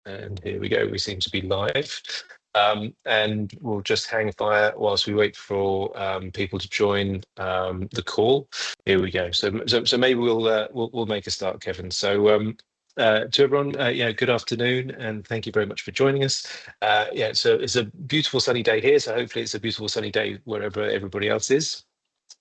And here we go. We seem to be live. And we'll just hang fire whilst we wait for people to join the call. Here we go. So maybe we'll make a start, Kevin. So to everyone, good afternoon, and thank you very much for joining us. It's a beautiful sunny day here, so hopefully it's a beautiful sunny day wherever everybody else is.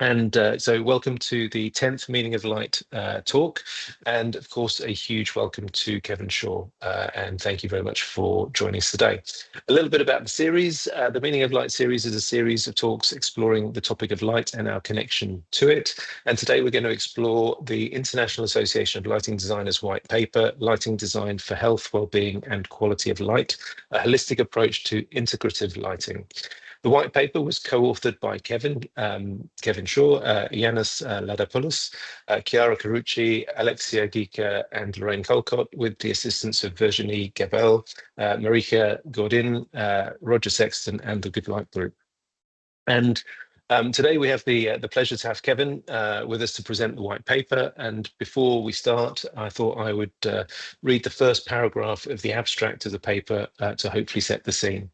And so welcome to the 10th Meaning of Light talk. And of course, a huge welcome to Kevan Shaw. And thank you very much for joining us today. A little bit about the series. The Meaning of Light series is a series of talks exploring the topic of light and our connection to it. And today we're going to explore the International Association of Lighting Designers white paper, Lighting Design for Health, Wellbeing and Quality of Light, a holistic approach to integrative lighting. The white paper was co-authored by Kevan Shaw, Yanis Ladopoulos, Chiara Carucci, Alexia Gica, and Lorraine Colcott, with the assistance of Virginie Gabel, Marika Gordin, Roger Sexton, and the Good Light Group. And today we have the pleasure to have Kevan with us to present the white paper. And before we start, I thought I would read the first paragraph of the abstract of the paper to hopefully set the scene.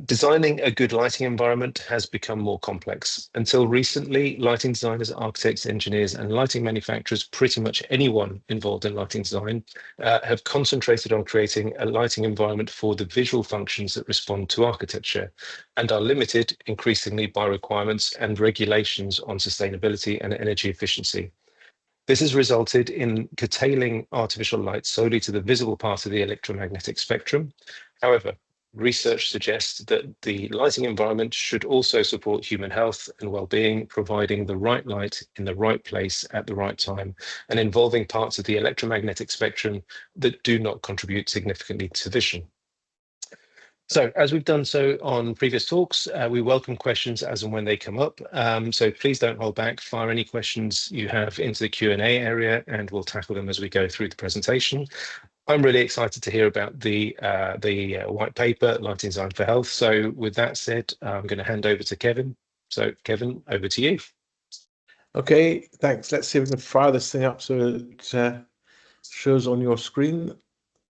Designing a good lighting environment has become more complex. Until recently, lighting designers, architects, engineers, and lighting manufacturers, pretty much anyone involved in lighting design, have concentrated on creating a lighting environment for the visual functions that respond to architecture, and are limited increasingly by requirements and regulations on sustainability and energy efficiency. This has resulted in curtailing artificial light solely to the visible part of the electromagnetic spectrum. However, research suggests that the lighting environment should also support human health and well-being, providing the right light in the right place at the right time, and involving parts of the electromagnetic spectrum that do not contribute significantly to vision. So, as we've done so on previous talks, we welcome questions as and when they come up. So please don't hold back, fire any questions you have into the Q&A area, and we'll tackle them as we go through the presentation. I'm really excited to hear about the white paper, Lighting Design for Health. So with that said, I'm going to hand over to Kevan. So Kevan, over to you. Okay, thanks. Let's see if we can fire this thing up so it shows on your screen.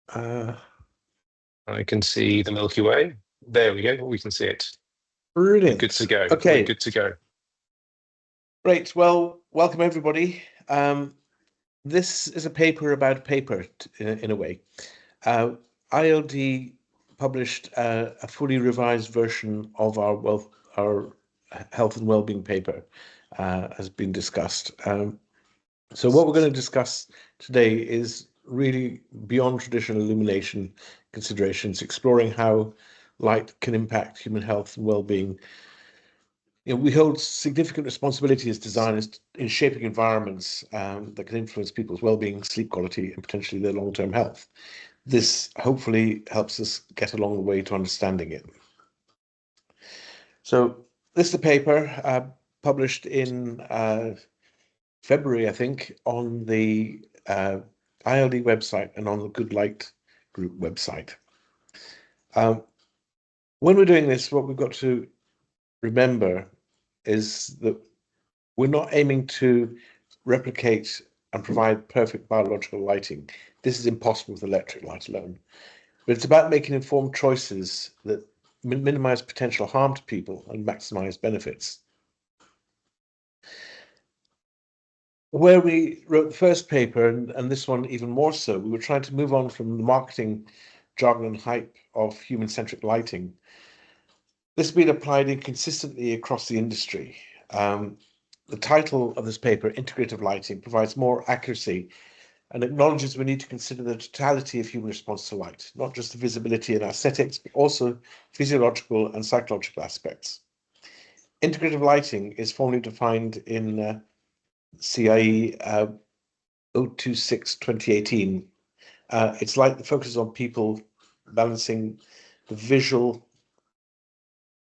I can see the Milky Way. There we go. We can see it. Brilliant. We're good to go. Okay. We're good to go. Great. Well, welcome everybody. This is a paper about paper in a way. IALD published a fully revised version of our health and wellbeing paper, has been discussed. So what we're going to discuss today is really beyond traditional illumination considerations, exploring how light can impact human health and well-being. We hold significant responsibility as designers in shaping environments that can influence people's well-being, sleep quality, and potentially their long-term health. This hopefully helps us get along the way to understanding it. So this is a paper published in February, I think, on the IALD website and on the Good Light Group website. When we're doing this, what we've got to remember is that we're not aiming to replicate and provide perfect biological lighting. This is impossible with electric light alone. But it's about making informed choices that minimize potential harm to people and maximize benefits. Where we wrote the first paper, and this one even more so, we were trying to move on from the marketing jargon and hype of human-centric lighting. This has been applied inconsistently across the industry. The title of this paper, Integrative Lighting, provides more accuracy and acknowledges we need to consider the totality of human response to light, not just the visibility and aesthetics, but also physiological and psychological aspects. Integrative lighting is formally defined in CIE 026/2018. It's light that focuses on people balancing the visual,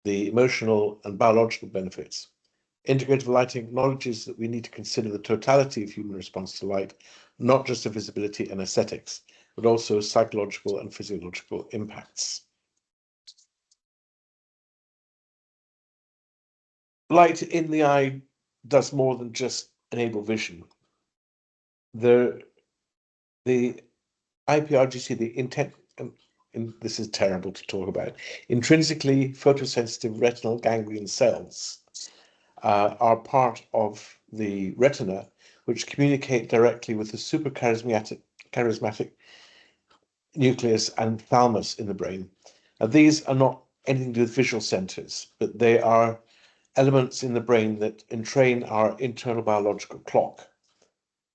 the emotional and biological benefits. Integrative lighting acknowledges that we need to consider the totality of human response to light, not just the visibility and aesthetics, but also psychological and physiological impacts. Light in the eye does more than just enable vision. The IPRGC, the this is terrible to talk about, intrinsically photosensitive retinal ganglion cells are part of the retina, which communicate directly with the suprachiasmatic nucleus and thalamus in the brain. Now, these are not anything to do with visual centers, but they are elements in the brain that entrain our internal biological clock.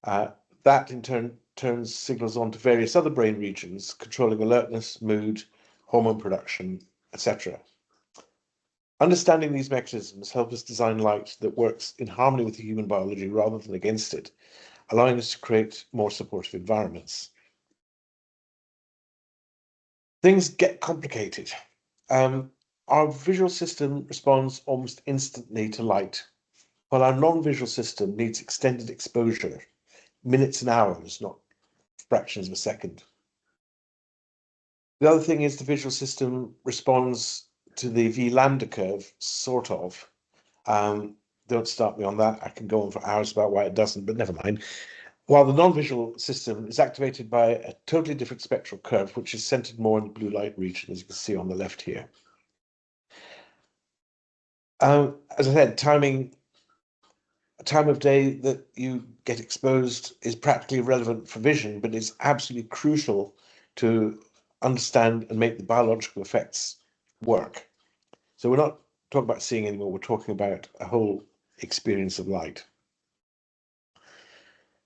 That in turn turns signals on to various other brain regions, controlling alertness, mood, hormone production, etc. Understanding these mechanisms help us design light that works in harmony with the human biology rather than against it, allowing us to create more supportive environments. Things get complicated. Our visual system responds almost instantly to light, while our non-visual system needs extended exposure, minutes and hours, not fractions of a second. The other thing is the visual system responds to the V lambda curve, sort of. Don't start me on that. I can go on for hours about why it doesn't, but never mind. While the non-visual system is activated by a totally different spectral curve, which is centered more in the blue light region, as you can see on the left here. As I said, time of day that you get exposed is practically irrelevant for vision, but it's absolutely crucial to understand and make the biological effects work. So we're not talking about seeing anymore, we're talking about a whole experience of light.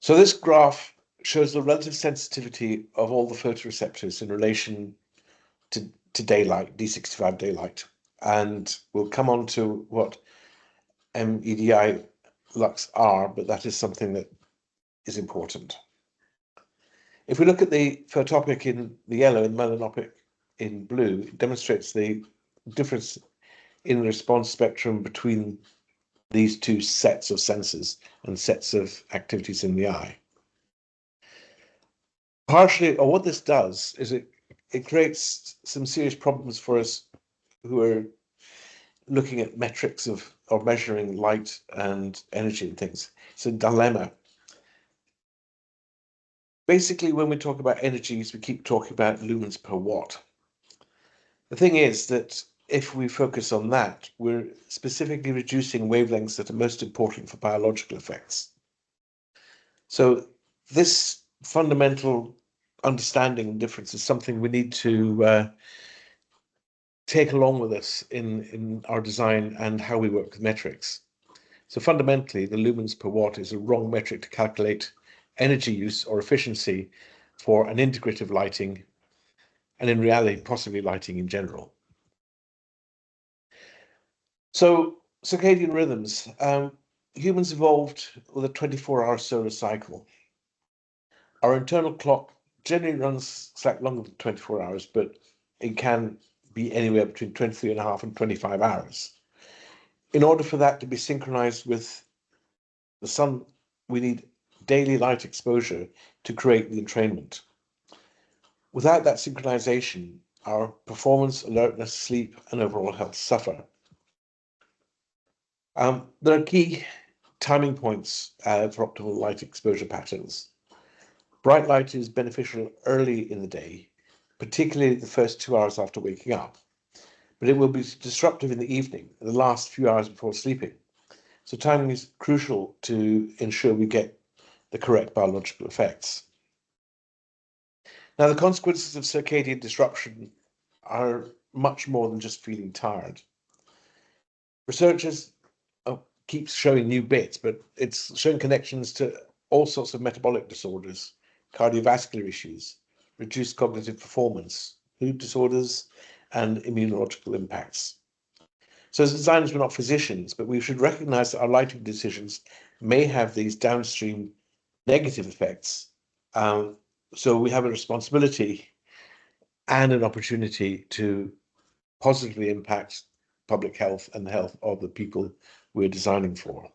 So this graph shows the relative sensitivity of all the photoreceptors in relation to daylight, D65 daylight. And we'll come on to what MEDI lux are, but that is something that is important. If we look at the photopic in the yellow and melanopic in blue, it demonstrates the difference in the response spectrum between these two sets of senses and sets of activities in the eye. Partially, or what this does is it creates some serious problems for us who are looking at metrics of measuring light and energy and things. It's a dilemma. Basically, when we talk about energies, we keep talking about lumens per watt. The thing is that if we focus on that, we're specifically reducing wavelengths that are most important for biological effects. So this fundamental understanding and difference is something we need to take along with us in our design and how we work with metrics. So fundamentally, the lumens per watt is a wrong metric to calculate energy use or efficiency for an integrative lighting, and in reality, possibly lighting in general. So circadian rhythms. Humans evolved with a 24-hour solar cycle. Our internal clock generally runs slightly longer than 24 hours, but it can be anywhere between 23.5 and 25 hours. In order for that to be synchronized with the sun, we need daily light exposure to create the entrainment. Without that synchronization, our performance, alertness, sleep, and overall health suffer. There are key timing points for optimal light exposure patterns. Bright light is beneficial early in the day, particularly the first 2 hours after waking up, but it will be disruptive in the evening, the last few hours before sleeping. So timing is crucial to ensure we get the correct biological effects. Now, the consequences of circadian disruption are much more than just feeling tired. Researchers keep showing new bits, but it's showing connections to all sorts of metabolic disorders, cardiovascular issues, reduced cognitive performance, mood disorders, and immunological impacts. So as designers, we're not physicians, but we should recognize that our lighting decisions may have these downstream negative effects. So we have a responsibility and an opportunity to positively impact public health and the health of the people we're designing for.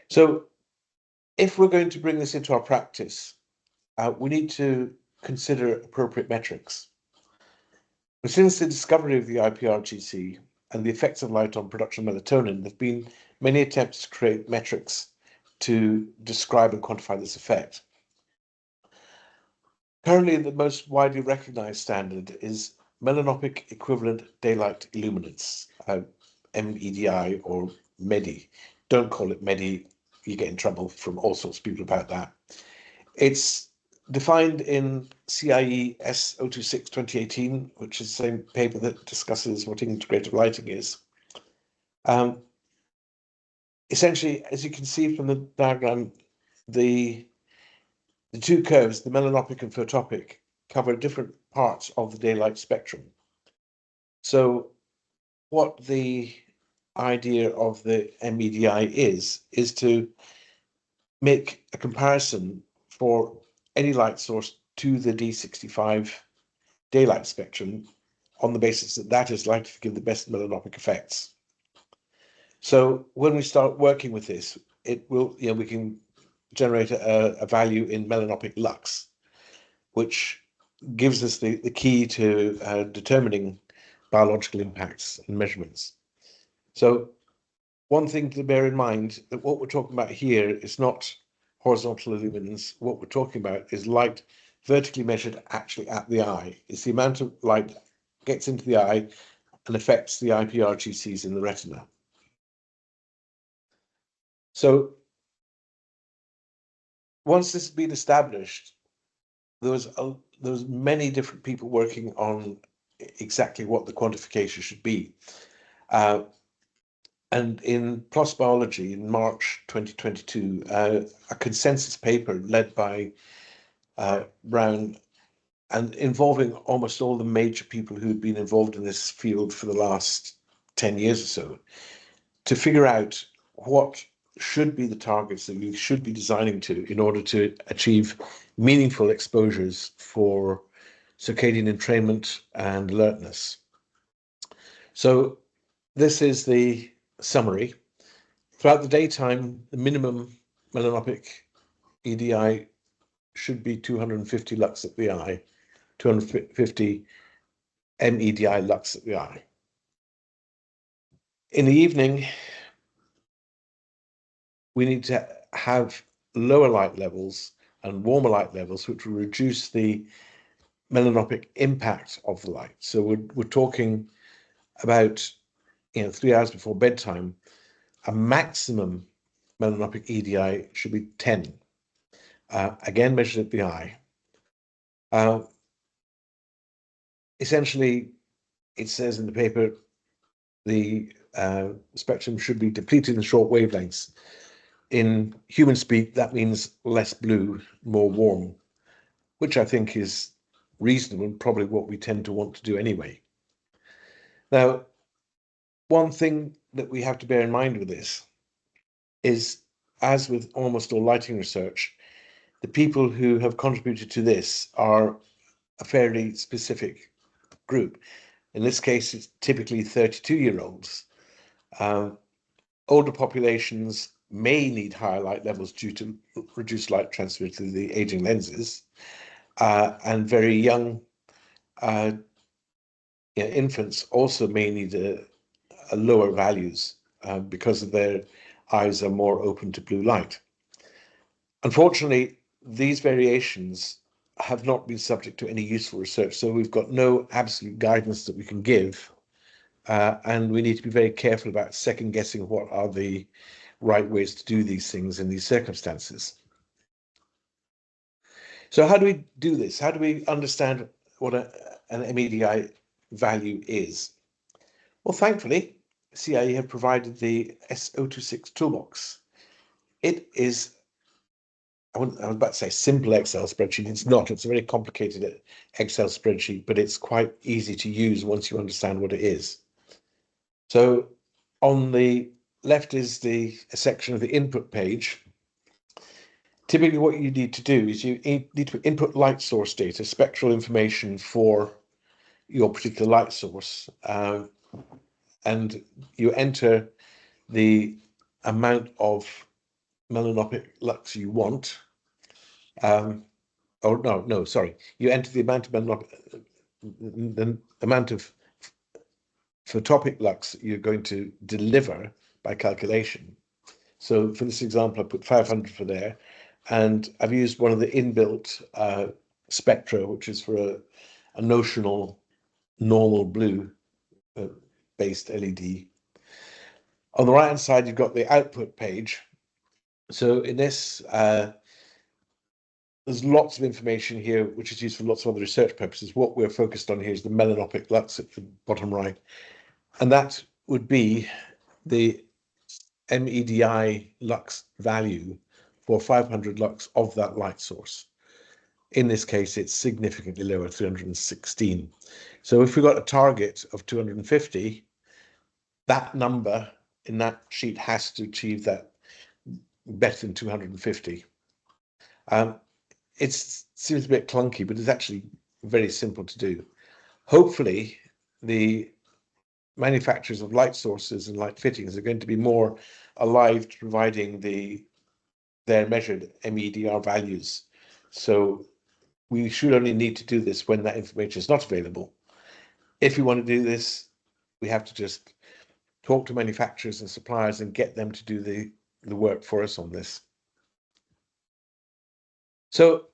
So if we're going to bring this into our practice, we need to consider appropriate metrics. Since the discovery of the IPRGC and the effects of light on production of melatonin, there have been many attempts to create metrics to describe and quantify this effect. Currently, the most widely recognized standard is melanopic equivalent daylight illuminance, MEDI or MEDI. Don't call it MEDI, you get in trouble from all sorts of people about that. It's defined in CIE S026 2018, which is the same paper that discusses what integrated lighting is. Essentially, as you can see from the diagram, the two curves, the melanopic and photopic, cover different parts of the daylight spectrum. So what the idea of the MEDI is to make a comparison for any light source to the D65 daylight spectrum on the basis that that is likely to give the best melanopic effects. So when we start working with this, it will, we can generate a value in melanopic lux, which gives us the key to determining biological impacts and measurements. So one thing to bear in mind, that what we're talking about here is not horizontal illuminance. What we're talking about is light vertically measured actually at the eye. It's the amount of light gets into the eye and affects the IPRGCs in the retina. So once this has been established, there was many different people working on exactly what the quantification should be. And in PLOS Biology in March 2022, a consensus paper led by Brown and involving almost all the major people who'd been involved in this field for the last 10 years or so, to figure out what should be the targets that we should be designing to in order to achieve meaningful exposures for circadian entrainment and alertness. So this is the summary. Throughout the daytime, the minimum melanopic EDI should be 250 lux at the eye, 250 MEDI lux at the eye. In the evening, we need to have lower light levels and warmer light levels, which will reduce the melanopic impact of the light. So we're talking about 3 hours before bedtime. A maximum melanopic EDI should be 10. Again, measured at the eye. Essentially, it says in the paper, the spectrum should be depleted in short wavelengths. In human speak, that means less blue, more warm, which I think is reasonable and probably what we tend to want to do anyway. Now, one thing that we have to bear in mind with this is, as with almost all lighting research, the people who have contributed to this are a fairly specific group. In this case, it's typically 32-year-olds. Older populations may need higher light levels due to reduced light transfer to the aging lenses, and very young infants also may need a lower values because of their eyes are more open to blue light. Unfortunately, these variations have not been subject to any useful research, so we've got no absolute guidance that we can give, and we need to be very careful about second guessing what are the right ways to do these things in these circumstances. So how do we do this? How do we understand what an MEDI value is? Well, thankfully, CIE have provided the S026 toolbox. It is, I was about to say simple Excel spreadsheet. It's not. It's a very complicated Excel spreadsheet, but it's quite easy to use once you understand what it is. So on the left is a section of the input page. Typically what you need to do is you need to input light source data, spectral information for your particular light source, and you enter the amount of melanopic lux you want. Sorry. You enter the amount of the amount of photopic lux you're going to deliver by calculation. So for this example, I put 500 for there, and I've used one of the inbuilt spectra, which is for a notional normal blue based LED. On the right hand side, you've got the output page. So in this, there's lots of information here, which is used for lots of other research purposes. What we're focused on here is the melanopic lux at the bottom right. And that would be the MEDI lux value for 500 lux of that light source. In this case, it's significantly lower, 316. So if we've got a target of 250, that number in that sheet has to achieve that better than 250. It seems a bit clunky, but it's actually very simple to do. Hopefully, the manufacturers of light sources and light fittings are going to be more alive to providing their measured MEDR values. So we should only need to do this when that information is not available. If we want to do this, we have to just talk to manufacturers and suppliers and get them to do the work for us on this. So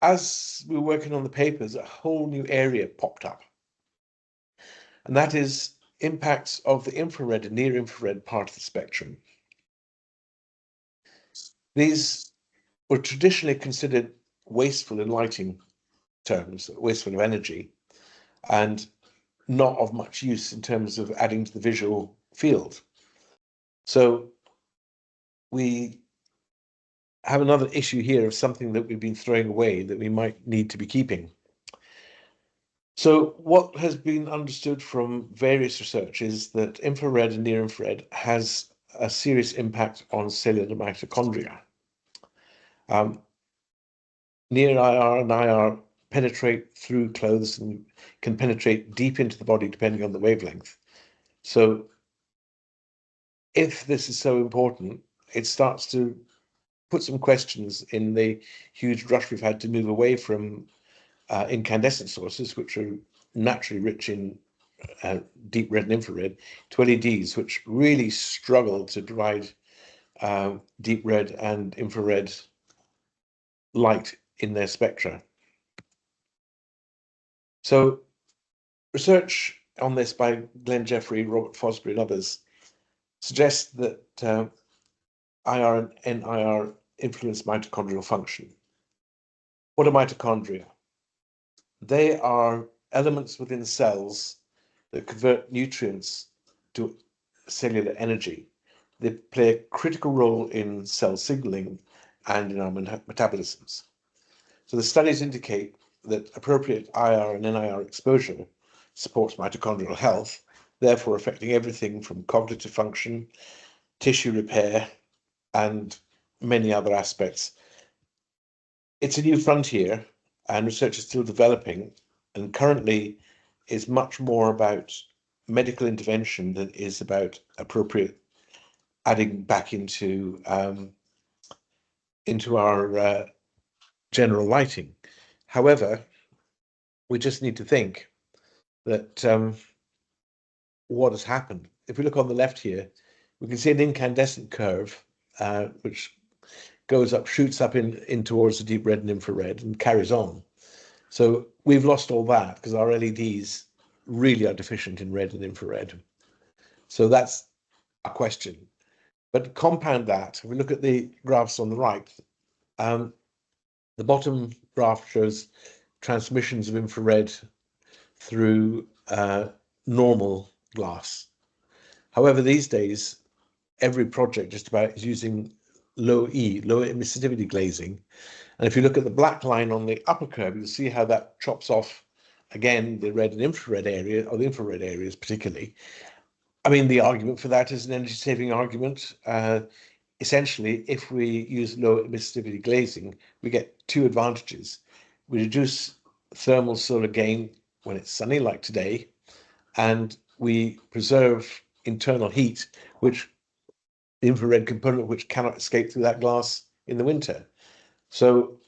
as we were working on the papers, a whole new area popped up. And that is impacts of the infrared and near infrared part of the spectrum. These were traditionally considered wasteful in lighting terms, wasteful of energy, and not of much use in terms of adding to the visual field. So we have another issue here of something that we've been throwing away that we might need to be keeping. So what has been understood from various research is that infrared and near infrared has a serious impact on cellular mitochondria. Near IR and IR penetrate through clothes and can penetrate deep into the body depending on the wavelength. So if this is so important, it starts to put some questions in the huge rush we've had to move away from incandescent sources, which are naturally rich in deep red and infrared, to LEDs, which really struggle to provide deep red and infrared light in their spectra. So research on this by Glenn Jeffrey, Robert Fosbury and others suggests that IR and NIR influence mitochondrial function. What are mitochondria? They are elements within cells that convert nutrients to cellular energy. They play a critical role in cell signaling and in our metabolisms. So the studies indicate that appropriate IR and NIR exposure supports mitochondrial health, therefore affecting everything from cognitive function, tissue repair, and many other aspects. It's a new frontier, and research is still developing, and currently is much more about medical intervention than is about appropriate adding back into our general lighting. However, we just need to think that what has happened. If we look on the left here, we can see an incandescent curve, which goes up, shoots up in towards the deep red and infrared and carries on. So we've lost all that because our LEDs really are deficient in red and infrared. So that's a question. But compound that, if we look at the graphs on the right, the bottom graph shows transmissions of infrared through normal glass. However, these days, every project just about is using low emissivity glazing. And if you look at the black line on the upper curve, you'll see how that chops off, again, the red and infrared area, or the infrared areas particularly. I mean, the argument for that is an energy-saving argument. Essentially, if we use low emissivity glazing, we get two advantages. We reduce thermal solar gain when it's sunny, like today, and we preserve internal heat, which the infrared component which cannot escape through that glass in the winter. So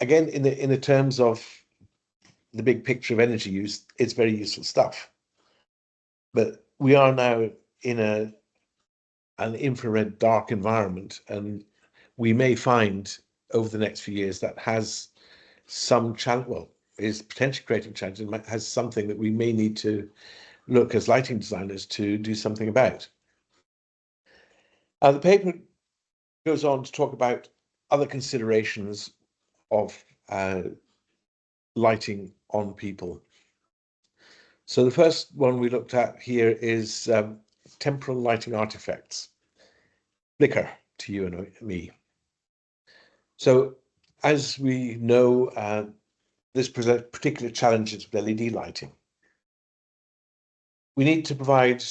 again, in the terms of the big picture of energy use, it's very useful stuff. But we are now in an infrared dark environment, and we may find over the next few years that has some challenge, well, is potentially creating challenges and has something that we may need to look as lighting designers to do something about. The paper goes on to talk about other considerations of lighting on people. So the first one we looked at here is temporal lighting artifacts, flicker to you and me. So as we know, this presents particular challenges with LED lighting. We need to provide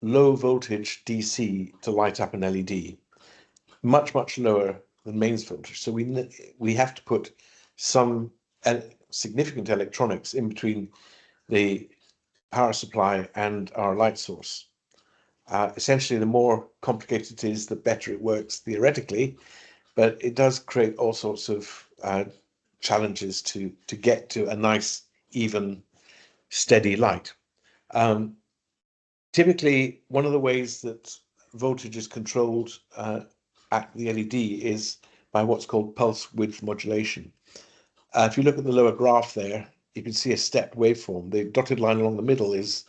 low voltage DC to light up an LED, much lower than mains voltage. So we have to put some significant electronics in between the power supply and our light source. Essentially, the more complicated it is, the better it works theoretically, but it does create all sorts of challenges to get to a nice, even, steady light. Typically, one of the ways that voltage is controlled at the LED is by what's called pulse width modulation. If you look at the lower graph there, you can see a stepped waveform. The dotted line along the middle is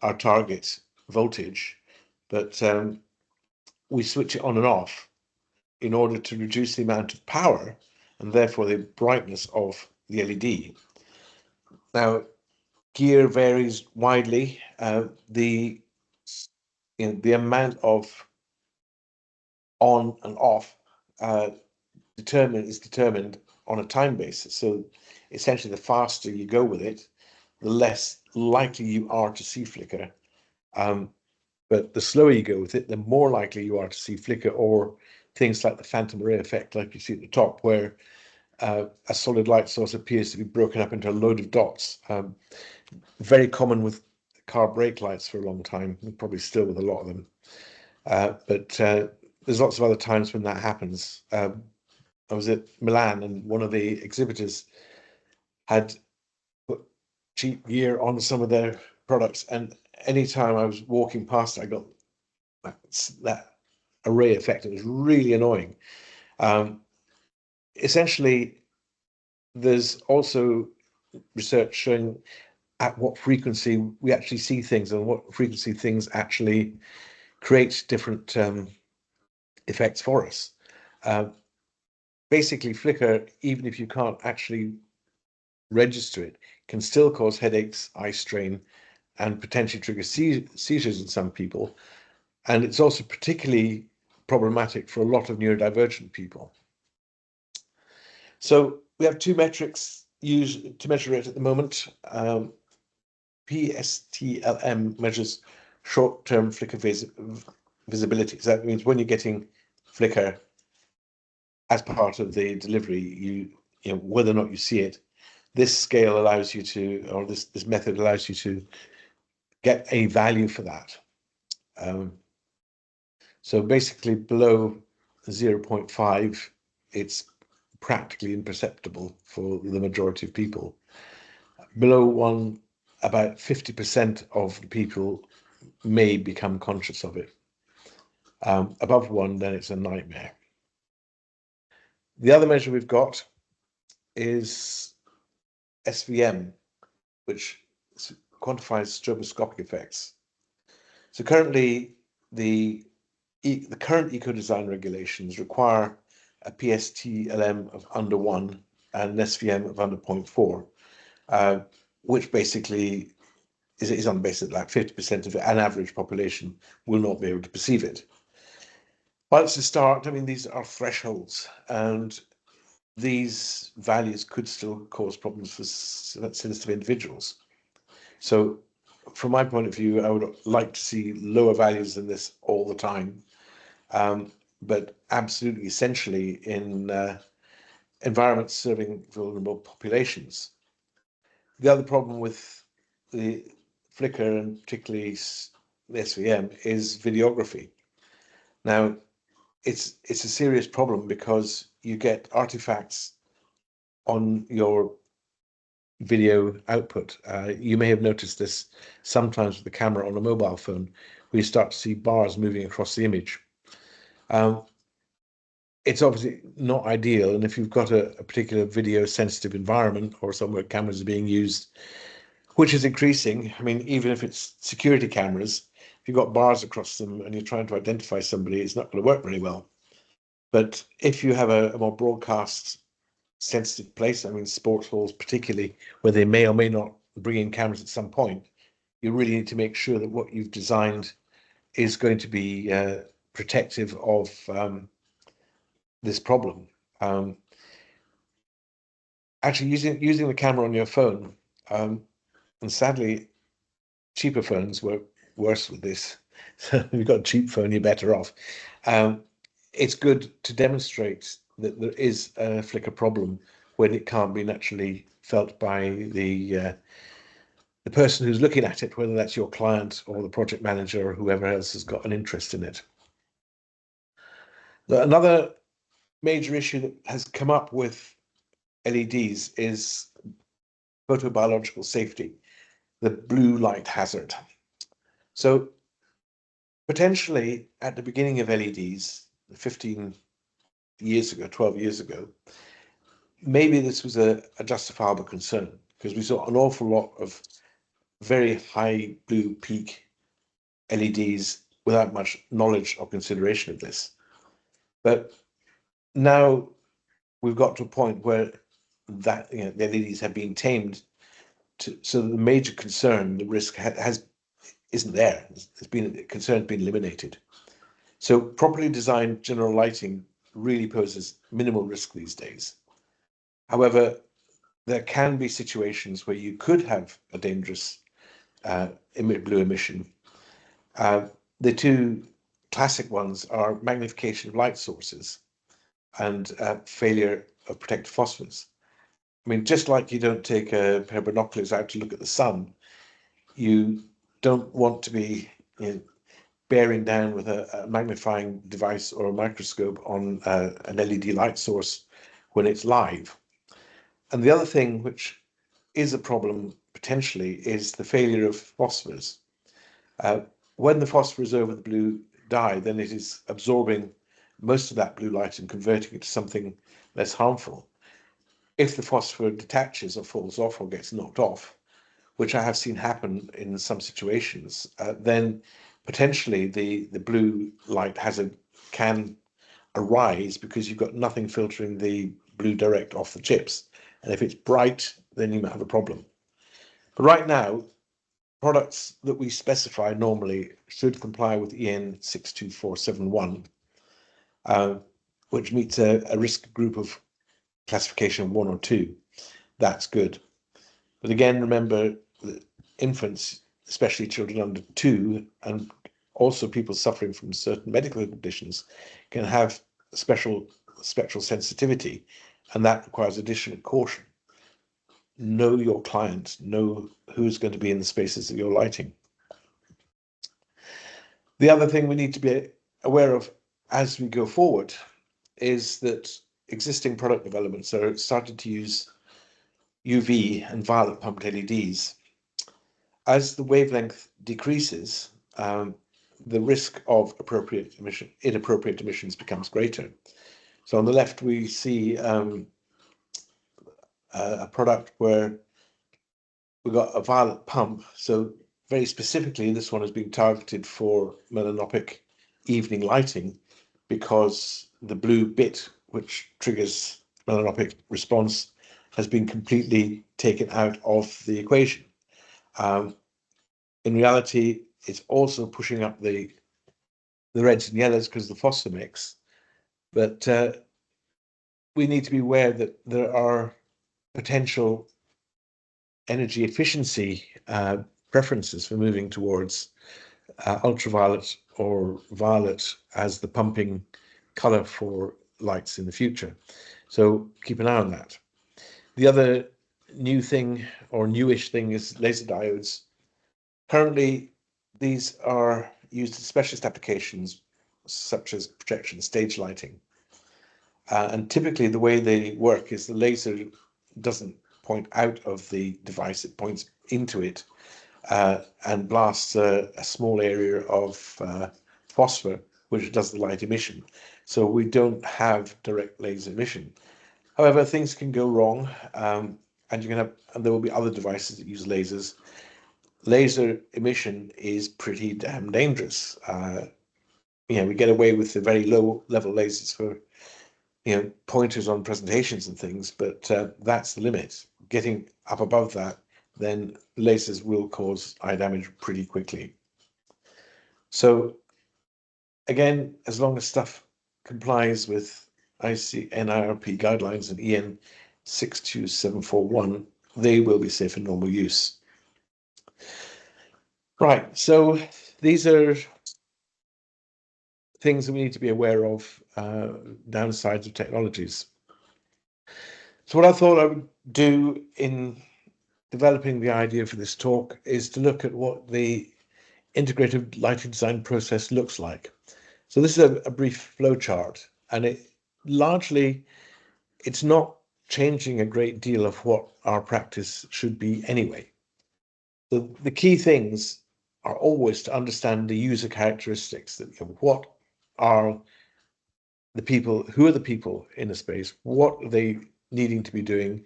our target voltage, but we switch it on and off in order to reduce the amount of power and therefore the brightness of the LED. Now, gear varies widely. The amount of on and off is determined on a time basis. So essentially, the faster you go with it, the less likely you are to see flicker. But the slower you go with it, the more likely you are to see flicker, or things like the phantom ray effect, like you see at the top, where a solid light source appears to be broken up into a load of dots. Very common with car brake lights for a long time, and probably still with a lot of them. But there's lots of other times when that happens. I was at Milan, and one of the exhibitors had put cheap gear on some of their products, and anytime I was walking past, I got that array effect. It was really annoying. Essentially, there's also research showing at what frequency we actually see things and what frequency things actually create different effects for us. Basically, flicker, even if you can't actually register it, can still cause headaches, eye strain, and potentially trigger seizures in some people. And it's also particularly problematic for a lot of neurodivergent people. So we have two metrics used to measure it at the moment. PSTLM measures short-term flicker visibility. So that means when you're getting flicker as part of the delivery, you know whether or not you see it. This scale allows you to, or this method allows you to get a value for that. So basically below 0.5, it's practically imperceptible for the majority of people. Below 1, about 50% of the people may become conscious of it. Above 1, then it's a nightmare. The other measure we've got is SVM, which quantifies stroboscopic effects. So currently, the current eco-design regulations require a PSTLM of under 1 and an SVM of under 0.4, which basically is on the basis that like 50% of an average population will not be able to perceive it. While it's a start, I mean, these are thresholds, and these values could still cause problems for sensitive individuals. So from my point of view, I would like to see lower values than this all the time, but absolutely essentially in environments serving vulnerable populations. The other problem with the flicker, and particularly the SVM, is videography. Now, it's a serious problem because you get artifacts on your video output. You may have noticed this sometimes with the camera on a mobile phone, where you start to see bars moving across the image. it's obviously not ideal. And if you've got a particular video sensitive environment or somewhere cameras are being used, which is increasing, I mean, even if it's security cameras, if you've got bars across them and you're trying to identify somebody, it's not going to work very well. But if you have a more broadcast sensitive place, I mean, sports halls particularly, where they may or may not bring in cameras at some point, you really need to make sure that what you've designed is going to be protective of this problem. Actually, using the camera on your phone, and sadly, cheaper phones work worse with this. So if you've got a cheap phone, you're better off. It's good to demonstrate that there is a flicker problem when it can't be naturally felt by the person who's looking at it, whether that's your client or the project manager or whoever else has got an interest in it. Another major issue that has come up with LEDs is photobiological safety, the blue light hazard. So potentially at the beginning of LEDs, 15 years ago, 12 years ago, maybe this was a justifiable concern because we saw an awful lot of very high blue peak LEDs without much knowledge or consideration of this. But now we've got to a point where that the LEDs have been tamed so the major concern, the risk isn't there. Concern's been eliminated. So properly designed general lighting really poses minimal risk these days. However, there can be situations where you could have a dangerous blue emission. The two classic ones are magnification of light sources and failure of protective phosphors. I mean, just like you don't take a pair of binoculars out to look at the sun, you don't want to be bearing down with a magnifying device or a microscope on an LED light source when it's live. And the other thing which is a problem potentially is the failure of phosphors. When the phosphor is over the blue dye, then it is absorbing most of that blue light and converting it to something less harmful. If the phosphor detaches or falls off or gets knocked off, which I have seen happen in some situations, then potentially the blue light hazard can arise because you've got nothing filtering the blue direct off the chips. And if it's bright, then you might have a problem. But right now, products that we specify normally should comply with EN 62471, which meets a risk group of classification of 1 or 2. That's good. But again, remember that infants, especially children under 2, and also people suffering from certain medical conditions, can have spectral sensitivity, and that requires additional caution. Know your client, know who's going to be in the spaces of your lighting. The other thing we need to be aware of as we go forward is that existing product developments are starting to use UV and violet pumped LEDs. As the wavelength decreases, the risk of inappropriate emissions becomes greater. So on the left, we see a product where we've got a violet pump. So very specifically, this one has been targeted for melanopic evening lighting because the blue bit, which triggers melanopic response, has been completely taken out of the equation. In reality, it's also pushing up the reds and yellows because of the phosphor mix. But we need to be aware that there are potential energy efficiency preferences for moving towards ultraviolet or violet as the pumping color for lights in the future. So keep an eye on that. The other new thing or newish thing is laser diodes. Currently, these are used in specialist applications such as projection stage lighting. And typically the way they work is the laser doesn't point out of the device, it points into it and blasts a small area of phosphor, which does the light emission. So we don't have direct laser emission. However, things can go wrong, and there will be other devices that use lasers. Laser emission is pretty damn dangerous. We get away with the very low level lasers for pointers on presentations and things, but that's the limit. Getting up above that, then lasers will cause eye damage pretty quickly. So again, as long as stuff complies with ICNIRP guidelines and EN 62741, they will be safe in normal use. Right, so these are things that we need to be aware of, downsides of technologies. So what I thought I would do in developing the idea for this talk is to look at what the integrated lighting design process looks like. So this is a brief flow chart, and it's not changing a great deal of what our practice should be anyway. The key things are always to understand the user characteristics, that what are the people, who are the people in the space, what are they needing to be doing,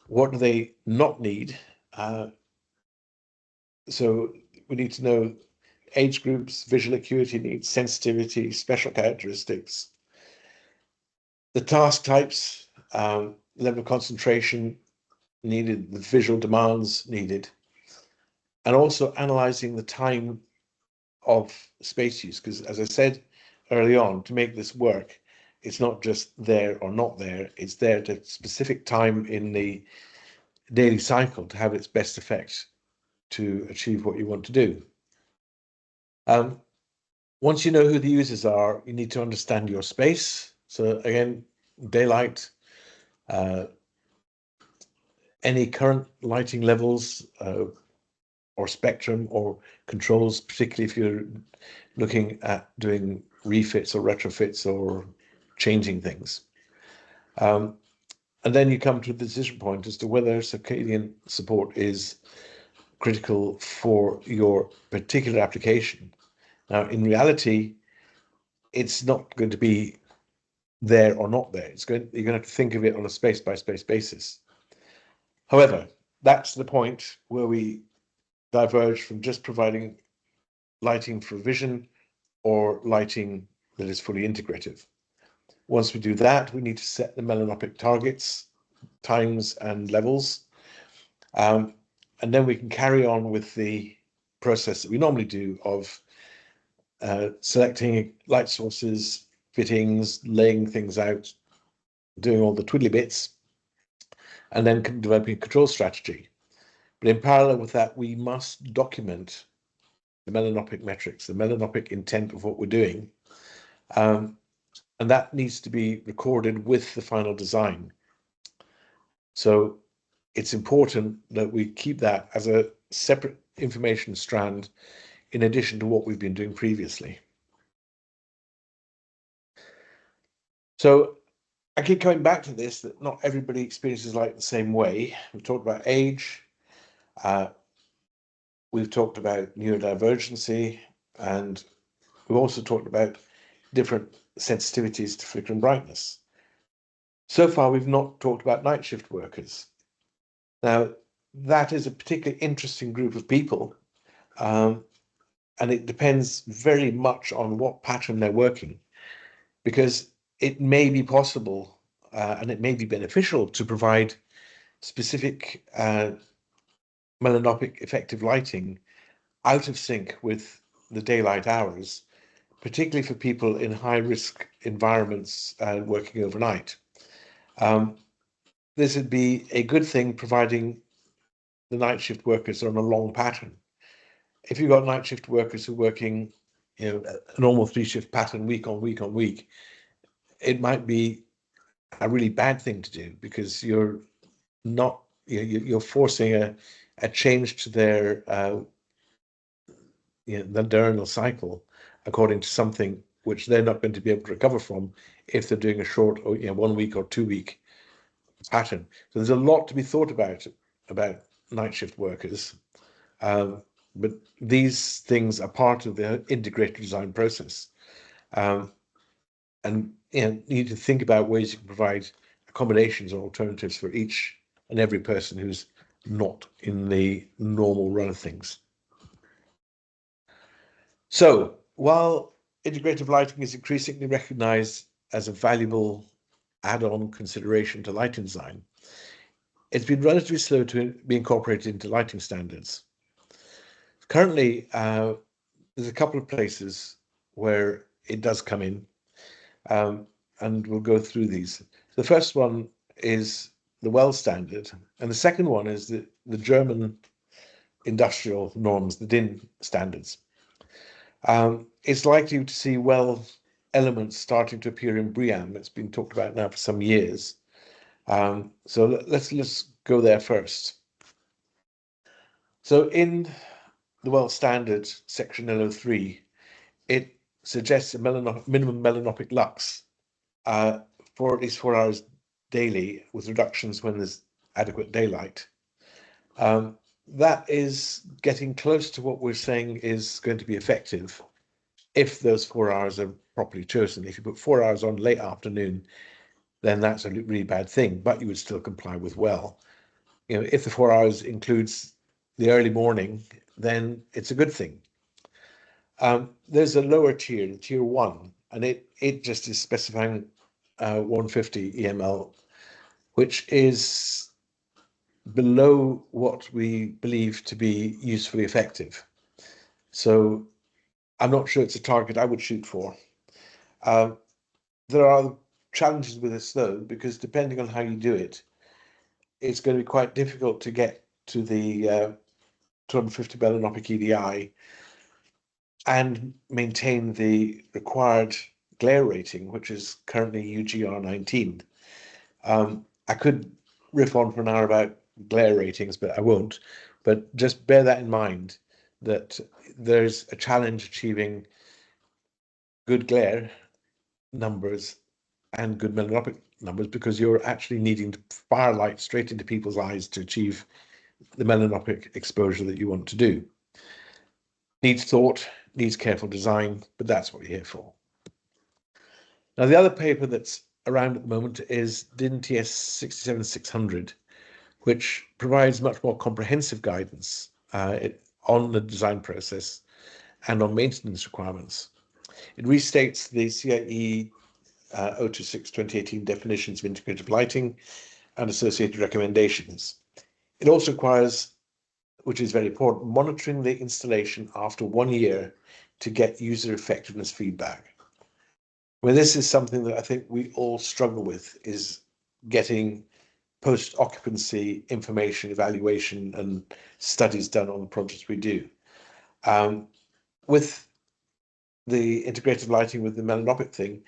what do they not need. So we need to know age groups, visual acuity needs, sensitivity, special characteristics, the task types, level of concentration needed, the visual demands needed, and also analyzing the time of space use. Because as I said early on, to make this work, it's not just there or not there, it's there at a specific time in the daily cycle to have its best effect to achieve what you want to do. Once you know who the users are, you need to understand your space. So again, daylight, any current lighting levels or spectrum or controls, particularly if you're looking at doing refits or retrofits or changing things. And then you come to the decision point as to whether circadian support is critical for your particular application. Now, in reality, it's not going to be there or not there. You're going to have to think of it on a space-by-space basis. However, that's the point where we diverge from just providing lighting for vision or lighting that is fully integrative. Once we do that, we need to set the melanopic targets, times and levels. And then we can carry on with the process that we normally do of selecting light sources, fittings, laying things out, doing all the twiddly bits, and then developing a control strategy. But in parallel with that, we must document the melanopic metrics, the melanopic intent of what we're doing. And that needs to be recorded with the final design. So it's important that we keep that as a separate information strand in addition to what we've been doing previously. So I keep coming back to this, that not everybody experiences light the same way. We've talked about age, we've talked about neurodivergency, and we've also talked about different sensitivities to flicker and brightness. So far, we've not talked about night shift workers. Now, that is a particularly interesting group of people, and it depends very much on what pattern they're working, because it may be possible and it may be beneficial to provide specific melanopic effective lighting out of sync with the daylight hours, particularly for people in high-risk environments working overnight. This would be a good thing, providing the night shift workers are on a long pattern. If you've got night shift workers who are working, a normal 3-shift pattern week on week on week, it might be a really bad thing to do, because you're forcing a change to their the diurnal cycle according to something which they're not going to be able to recover from if they're doing a short 1 week or 2 week pattern. So there's a lot to be thought about night shift workers, but these things are part of the integrated design process. And need to think about ways you can provide accommodations or alternatives for each and every person who's not in the normal run of things. So while integrative lighting is increasingly recognized as a valuable add-on consideration to lighting design, it's been relatively slow to be incorporated into lighting standards. Currently, there's a couple of places where it does come in, and we'll go through these. The first one is the WELL standard, and the second one is the German industrial norms, the DIN standards. It's likely to see WELL elements starting to appear in BREEAM. It's been talked about now for some years. So let's go there first. So in the WELL standard, section L03, it suggests a minimum melanopic lux for at least 4 hours daily, with reductions when there's adequate daylight. That is getting close to what we're saying is going to be effective if those 4 hours are properly chosen. If you put 4 hours on late afternoon, then that's a really bad thing, but you would still comply with WELL. If the 4 hours includes the early morning, then it's a good thing. There's a lower tier, tier 1, and it just is specifying 150 EML, which is below what we believe to be usefully effective. So I'm not sure it's a target I would shoot for. There are challenges with this though, because depending on how you do it, it's going to be quite difficult to get to the 250 melanopic EDI and maintain the required glare rating, which is currently UGR 19. I could riff on for an hour about glare ratings, but I won't. But just bear that in mind, that there's a challenge achieving good glare numbers and good melanopic numbers, because you're actually needing to fire light straight into people's eyes to achieve the melanopic exposure that you want to do. Needs thought, needs careful design, but that's what we're here for. Now, the other paper that's around at the moment is DIN TS 67600, which provides much more comprehensive guidance on the design process and on maintenance requirements. It restates the CIE 026/2018 definitions of integrative lighting and associated recommendations. It also requires, which is very important, monitoring the installation after 1 year to get user effectiveness feedback. Well, this is something that I think we all struggle with, is getting post-occupancy information, evaluation, and studies done on the projects we do. With the integrative lighting, with the melanopic thing,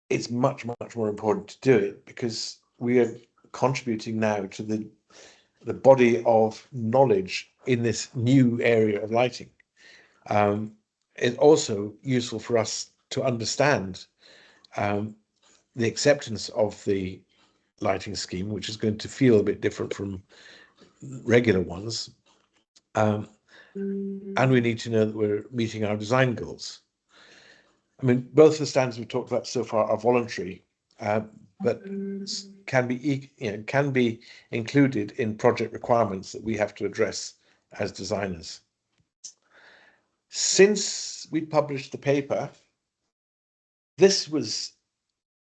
it's much more important to do it, because we are contributing now to the body of knowledge in this new area of lighting. It's also useful for us to understand the acceptance of the lighting scheme, which is going to feel a bit different from regular ones. And we need to know that we're meeting our design goals. I mean, both the standards we've talked about so far are voluntary, but can be included in project requirements that we have to address as designers. Since we published the paper, this was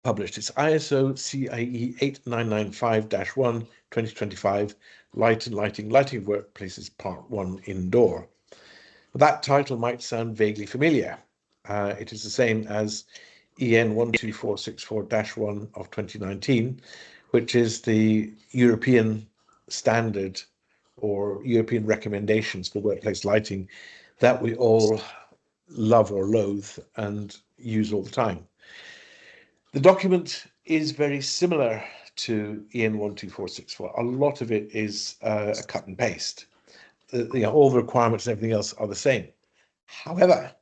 published. It's ISO CIE 8995-1 2025, Light and Lighting Workplaces Part 1 Indoor. That title might sound vaguely familiar. It is the same as EN 12464-1 of 2019, which is the European standard or European recommendations for workplace lighting that we all love or loathe and use all the time. The document is very similar to EN 12464. A lot of it is a cut and paste. All the requirements and everything else are the same. However,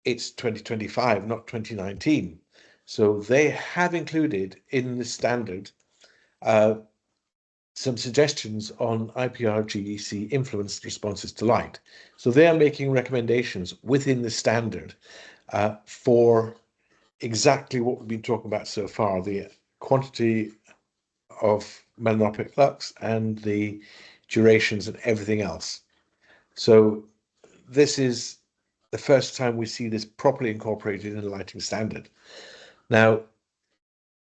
it's 2025, not 2019. So they have included in the standard some suggestions on IPR GEC influenced responses to light. So they are making recommendations within the standard for exactly what we've been talking about so far, the quantity of melanopic lux and the durations and everything else. So this is the first time we see this properly incorporated in a lighting standard. Now,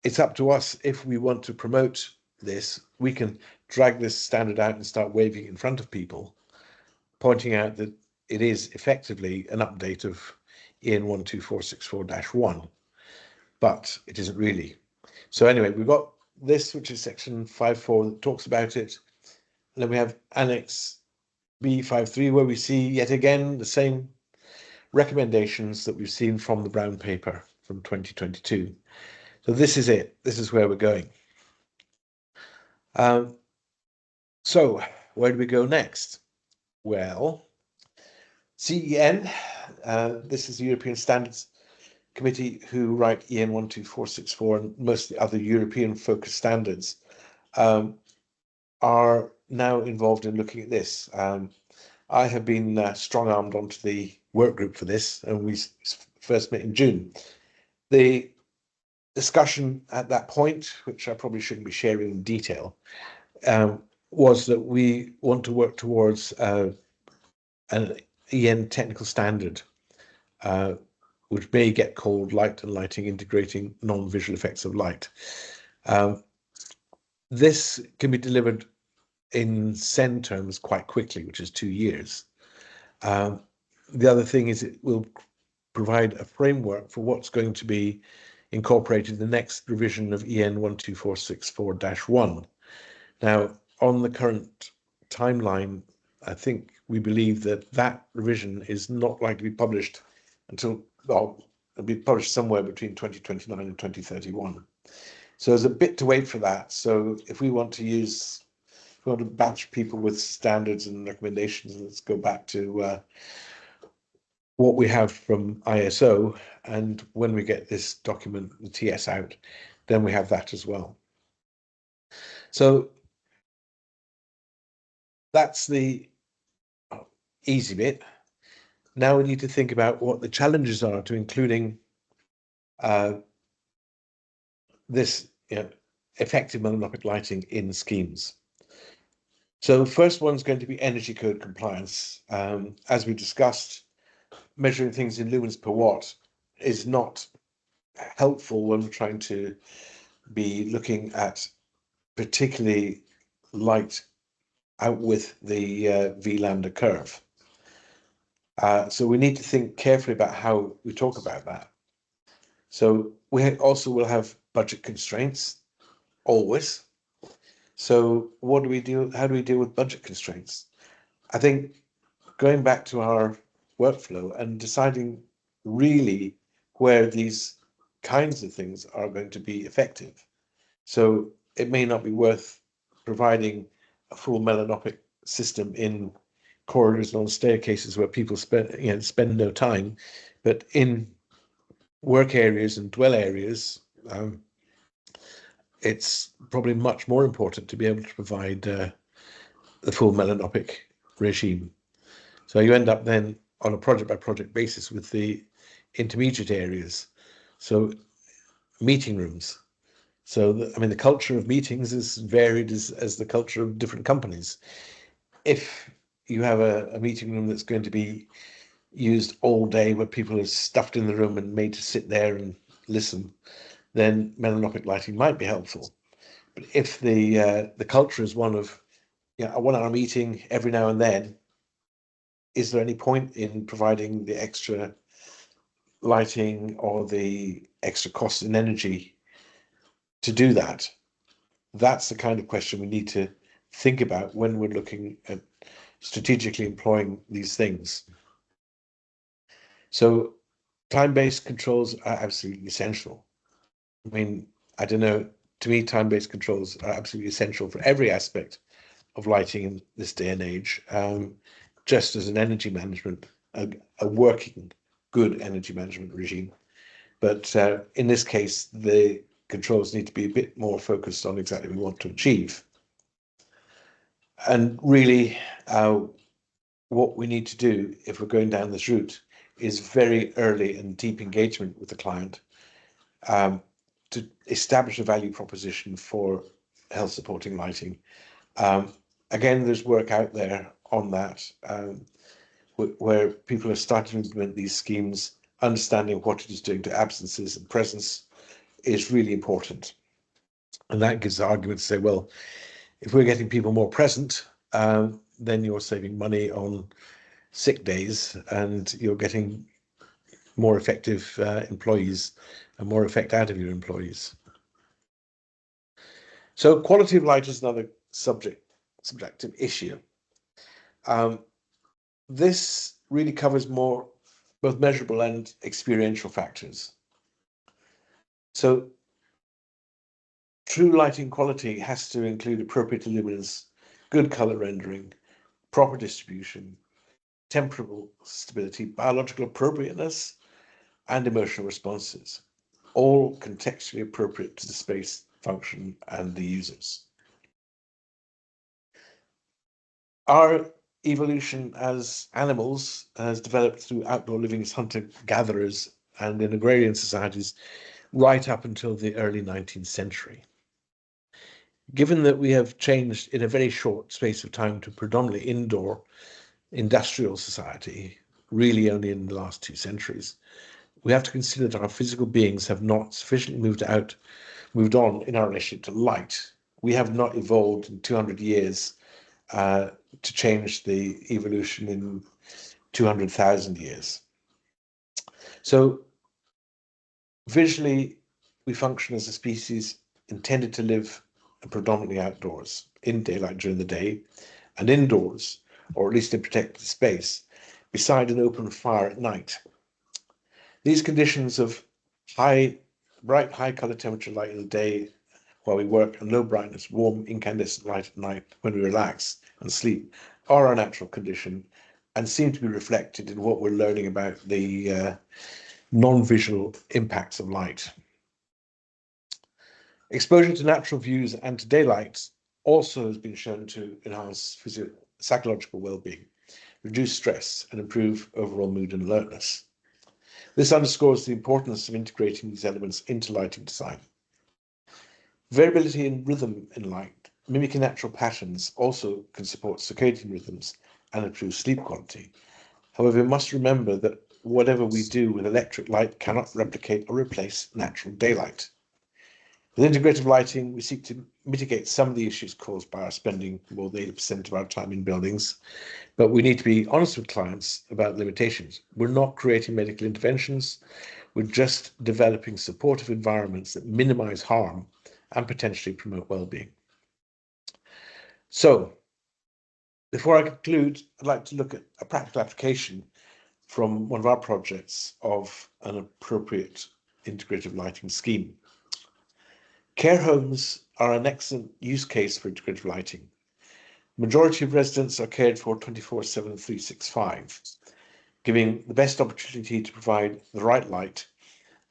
it's up to us if we want to promote this. We can drag this standard out and start waving in front of people, pointing out that it is effectively an update of EN 12464-1, but it isn't really. So anyway, we've got this, which is section 5.4 that talks about it. And then we have Annex B5.3, where we see yet again the same recommendations that we've seen from the brown paper from 2022. So this is it. This is where we're going. So where do we go next? Well, CEN, this is the European Standards Committee who write EN 12464 and most of the other European focused standards, are now involved in looking at this. I have been strong-armed onto the work group for this, and we first met in June. The discussion at that point, which I probably shouldn't be sharing in detail, was that we want to work towards an EN technical standard, which may get called Light and Lighting Integrating Non-Visual Effects of Light. This can be delivered in CEN terms quite quickly, which is 2 years. The other thing is it will provide a framework for what's going to be incorporated in the next revision of EN 12464-1. Now, on the current timeline, I think we believe that that revision is not likely to be published until, well, it'll be published somewhere between 2029 and 2031. So there's a bit to wait for that. So if we want to use, if we want to batch people with standards and recommendations, let's go back to what we have from ISO, and when we get this document, the TS out, then we have that as well. So that's the easy bit. Now we need to think about what the challenges are to including this effective melanopic lighting in schemes. So the first one's going to be energy code compliance. As we discussed, measuring things in lumens per watt is not helpful when we're trying to be looking at particularly light out with the V lambda curve. So we need to think carefully about how we talk about that. So we also will have budget constraints, always. So what do we do? How do we deal with budget constraints? I think going back to our workflow and deciding really where these kinds of things are going to be effective. So it may not be worth providing a full melanopic system in corridors and on staircases where people spend no time, but in work areas and dwell areas, it's probably much more important to be able to provide the full melanopic regime. So you end up then on a project by project basis with the intermediate areas. So meeting rooms. So the culture of meetings is varied as the culture of different companies. If you have a meeting room that's going to be used all day, where people are stuffed in the room and made to sit there and listen, then melanopic lighting might be helpful. But if the culture is one of a 1 hour meeting every now and then, is there any point in providing the extra lighting or the extra cost in energy to do that? That's the kind of question we need to think about when we're looking at strategically employing these things. So time-based controls are absolutely essential. I mean, I don't know, to me, time-based controls are absolutely essential for every aspect of lighting in this day and age, just as an energy management, a working, good energy management regime. But in this case, the controls need to be a bit more focused on exactly what we want to achieve. And really, what we need to do if we're going down this route is very early and deep engagement with the client to establish a value proposition for health supporting lighting. Again, there's work out there on that, where people are starting to implement these schemes. Understanding what it is doing to absences and presence is really important. And that gives the argument to say, well, if we're getting people more present, then you're saving money on sick days and you're getting more effective employees and more effect out of your employees. So quality of light is another subjective issue. This really covers more both measurable and experiential factors. So true lighting quality has to include appropriate luminance, good color rendering, proper distribution, temporal stability, biological appropriateness, and emotional responses, all contextually appropriate to the space, function, and the users. Our evolution as animals has developed through outdoor living as hunter-gatherers and in agrarian societies right up until the early 19th century. Given that we have changed in a very short space of time to predominantly indoor industrial society, really only in the last 2 centuries, we have to consider that our physical beings have not sufficiently moved on in our relationship to light. We have not evolved in 200 years to change the evolution in 200,000 years. So visually, we function as a species intended to live predominantly outdoors, in daylight during the day, and indoors, or at least in protected space, beside an open fire at night. These conditions of bright, high color temperature light in the day while we work, and low brightness, warm, incandescent light at night when we relax and sleep are our natural condition and seem to be reflected in what we're learning about the non-visual impacts of light. Exposure to natural views and to daylight also has been shown to enhance psychological well-being, reduce stress, and improve overall mood and alertness. This underscores the importance of integrating these elements into lighting design. Variability in rhythm in light, mimicking natural patterns, also can support circadian rhythms and improve sleep quality. However, we must remember that whatever we do with electric light cannot replicate or replace natural daylight. With integrative lighting, we seek to mitigate some of the issues caused by our spending more than 80% of our time in buildings, but we need to be honest with clients about limitations. We're not creating medical interventions, we're just developing supportive environments that minimize harm and potentially promote well-being. So, before I conclude, I'd like to look at a practical application from one of our projects of an appropriate integrative lighting scheme. Care homes are an excellent use case for integrative lighting. The majority of residents are cared for 24/7, 365, giving the best opportunity to provide the right light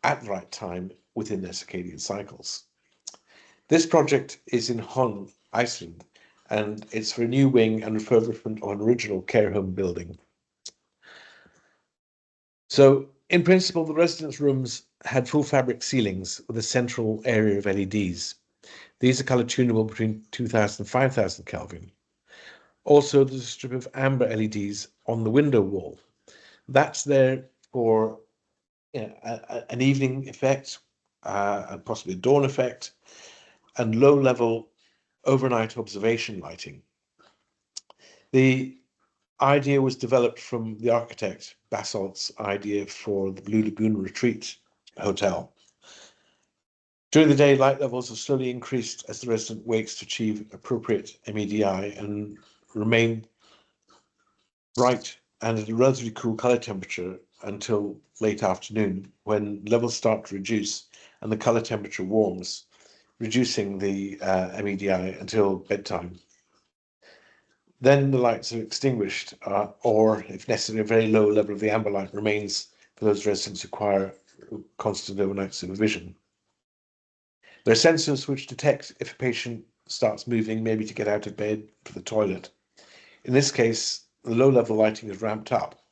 at the right time within their circadian cycles. This project is in Hon, Iceland, and it's for a new wing and refurbishment of an original care home building. So, in principle, the residence rooms had full fabric ceilings with a central area of LEDs. These are color tunable between 2000 and 5000 Kelvin. Also, there's a strip of amber LEDs on the window wall. That's there for an evening effect, and possibly a dawn effect, and low-level overnight observation lighting. The idea was developed from the architect Basalt's idea for the Blue Lagoon Retreat Hotel. During the day, light levels have slowly increased as the resident wakes to achieve appropriate MEDI and remain bright and at a relatively cool color temperature until late afternoon, when levels start to reduce and the color temperature warms, reducing the MEDI until bedtime. Then the lights are extinguished, or if necessary, a very low level of the amber light remains for those residents who require constant overnight supervision. There are sensors which detect if a patient starts moving, maybe to get out of bed for the toilet. In this case, the low-level lighting is ramped up,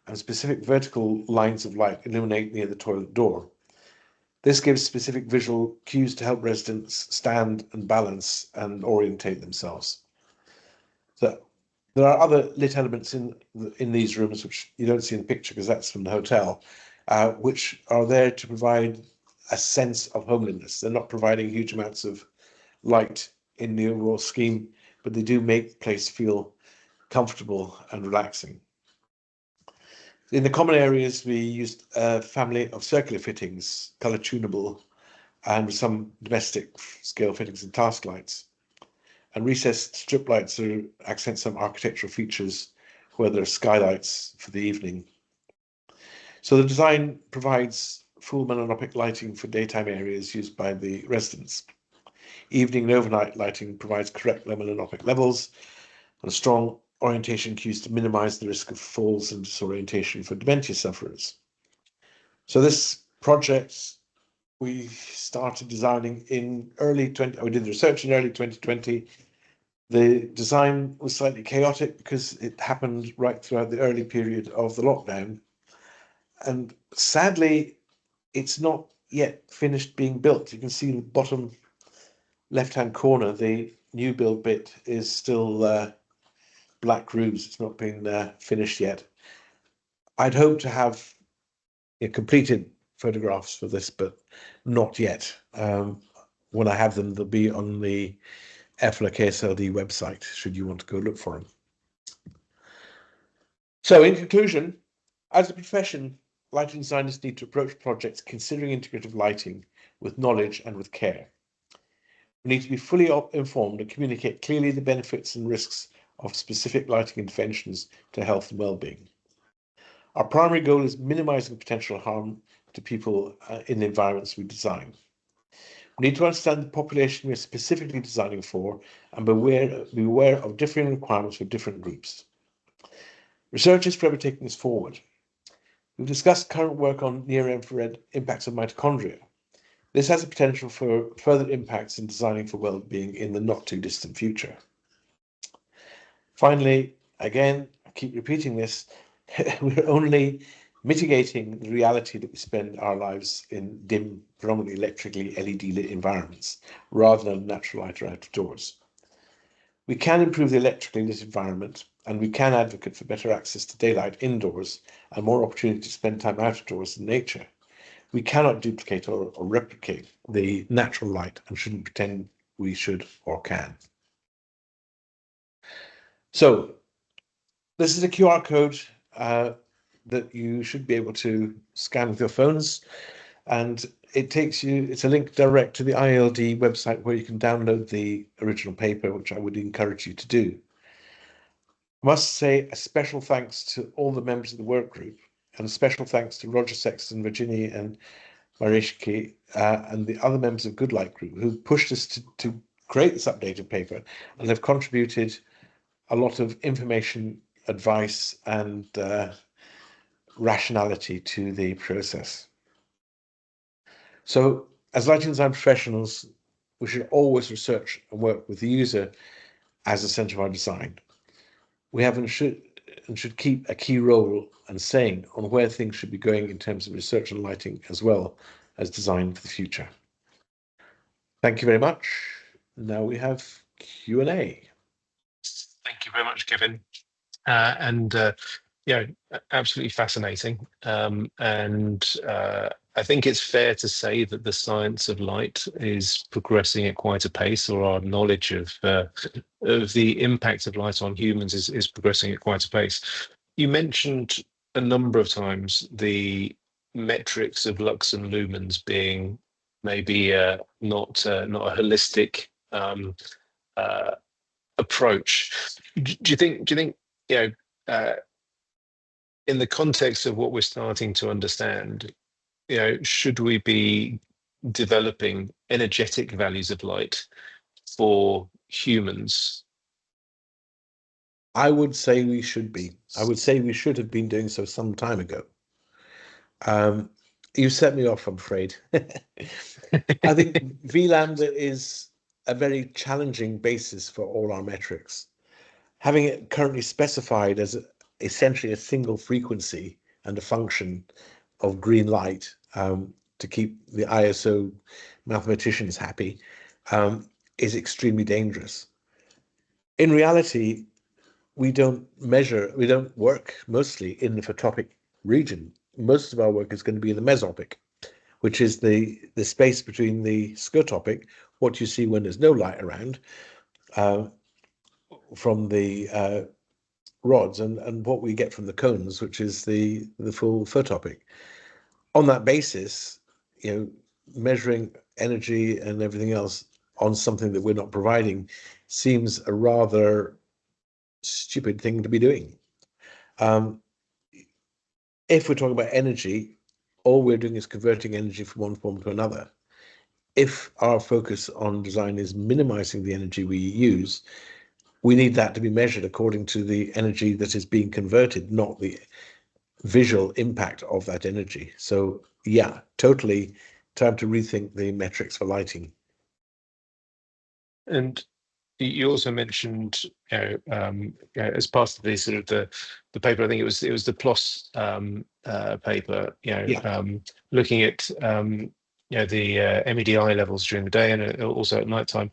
and specific vertical lines of light illuminate near the toilet door. This gives specific visual cues to help residents stand and balance and orientate themselves. So there are other lit elements in these rooms, which you don't see in the picture because that's from the hotel, which are there to provide a sense of homeliness. They're not providing huge amounts of light in the overall scheme, but they do make the place feel comfortable and relaxing. In the common areas, we used a family of circular fittings, color tunable, and some domestic scale fittings and task lights. And recessed strip lights accent some architectural features where there are skylights for the evening. So the design provides full monopic lighting for daytime areas used by the residents. Evening and overnight lighting provides correct monopic levels and strong orientation cues to minimize the risk of falls and disorientation for dementia sufferers. So this project we started designing in we did the research in early 2020. The design was slightly chaotic because it happened right throughout the early period of the lockdown. And sadly, it's not yet finished being built. You can see in the bottom left-hand corner, the new build bit is still black roofs. It's not been finished yet. I'd hope to have completed photographs for this, but not yet. When I have them, they'll be on the EFLA KSLD website, should you want to go look for them. So in conclusion, as a profession, lighting designers need to approach projects considering integrative lighting with knowledge and with care. We need to be fully informed and communicate clearly the benefits and risks of specific lighting interventions to health and well-being. Our primary goal is minimizing potential harm to people in the environments we design. We need to understand the population we are specifically designing for and be aware of differing requirements for different groups. Research is forever taking this forward. We've discussed current work on near-infrared impacts of mitochondria. This has a potential for further impacts in designing for well-being in the not-too-distant future. Finally, again, I keep repeating this, we're only mitigating the reality that we spend our lives in dim, predominantly electrically LED-lit environments, rather than natural light or outdoors. We can improve the electrically lit environment, and we can advocate for better access to daylight indoors and more opportunity to spend time outdoors in nature. We cannot duplicate or replicate the natural light and shouldn't pretend we should or can. So this is a QR code that you should be able to scan with your phones, and it's a link direct to the IALD website where you can download the original paper, which I would encourage you to do. I must say a special thanks to all the members of the work group, and a special thanks to Roger Sexton, Virginia and Marishki, and the other members of Good Light Group who pushed us to create this updated paper and have contributed a lot of information, advice, and rationality to the process. So as lighting design professionals, we should always research and work with the user as the center of our design. We have and should keep a key role and saying on where things should be going in terms of research and lighting, as well as design for the future. Thank you very much. Now we have Q&A. Thank you very much, Kevin. Absolutely fascinating. I think it's fair to say that the science of light is progressing at quite a pace, or our knowledge of the impact of light on humans is progressing at quite a pace. You mentioned a number of times the metrics of lux and lumens being maybe not a holistic approach. Do you think in the context of what we're starting to understand, should we be developing energetic values of light for humans? I would say we should be. I would say we should have been doing so some time ago. You set me off, I'm afraid. I think V lambda is a very challenging basis for all our metrics. Having it currently specified as essentially a single frequency and a function of green light to keep the ISO mathematicians happy is extremely dangerous. In reality, we don't work mostly in the photopic region. Most of our work is going to be in the mesopic, which is the space between the scotopic, what you see when there's no light around, from the rods, and what we get from the cones, which is the full photopic. On that basis, measuring energy and everything else on something that we're not providing seems a rather stupid thing to be doing. If we're talking about energy, all we're doing is converting energy from one form to another. If our focus on design is minimizing the energy we use, we need that to be measured according to the energy that is being converted, not the visual impact of that energy. So yeah, totally time to rethink the metrics for lighting. And you also mentioned, as part of the sort of the paper, I think it was the PLOS paper, looking at the MEDI levels during the day and also at nighttime.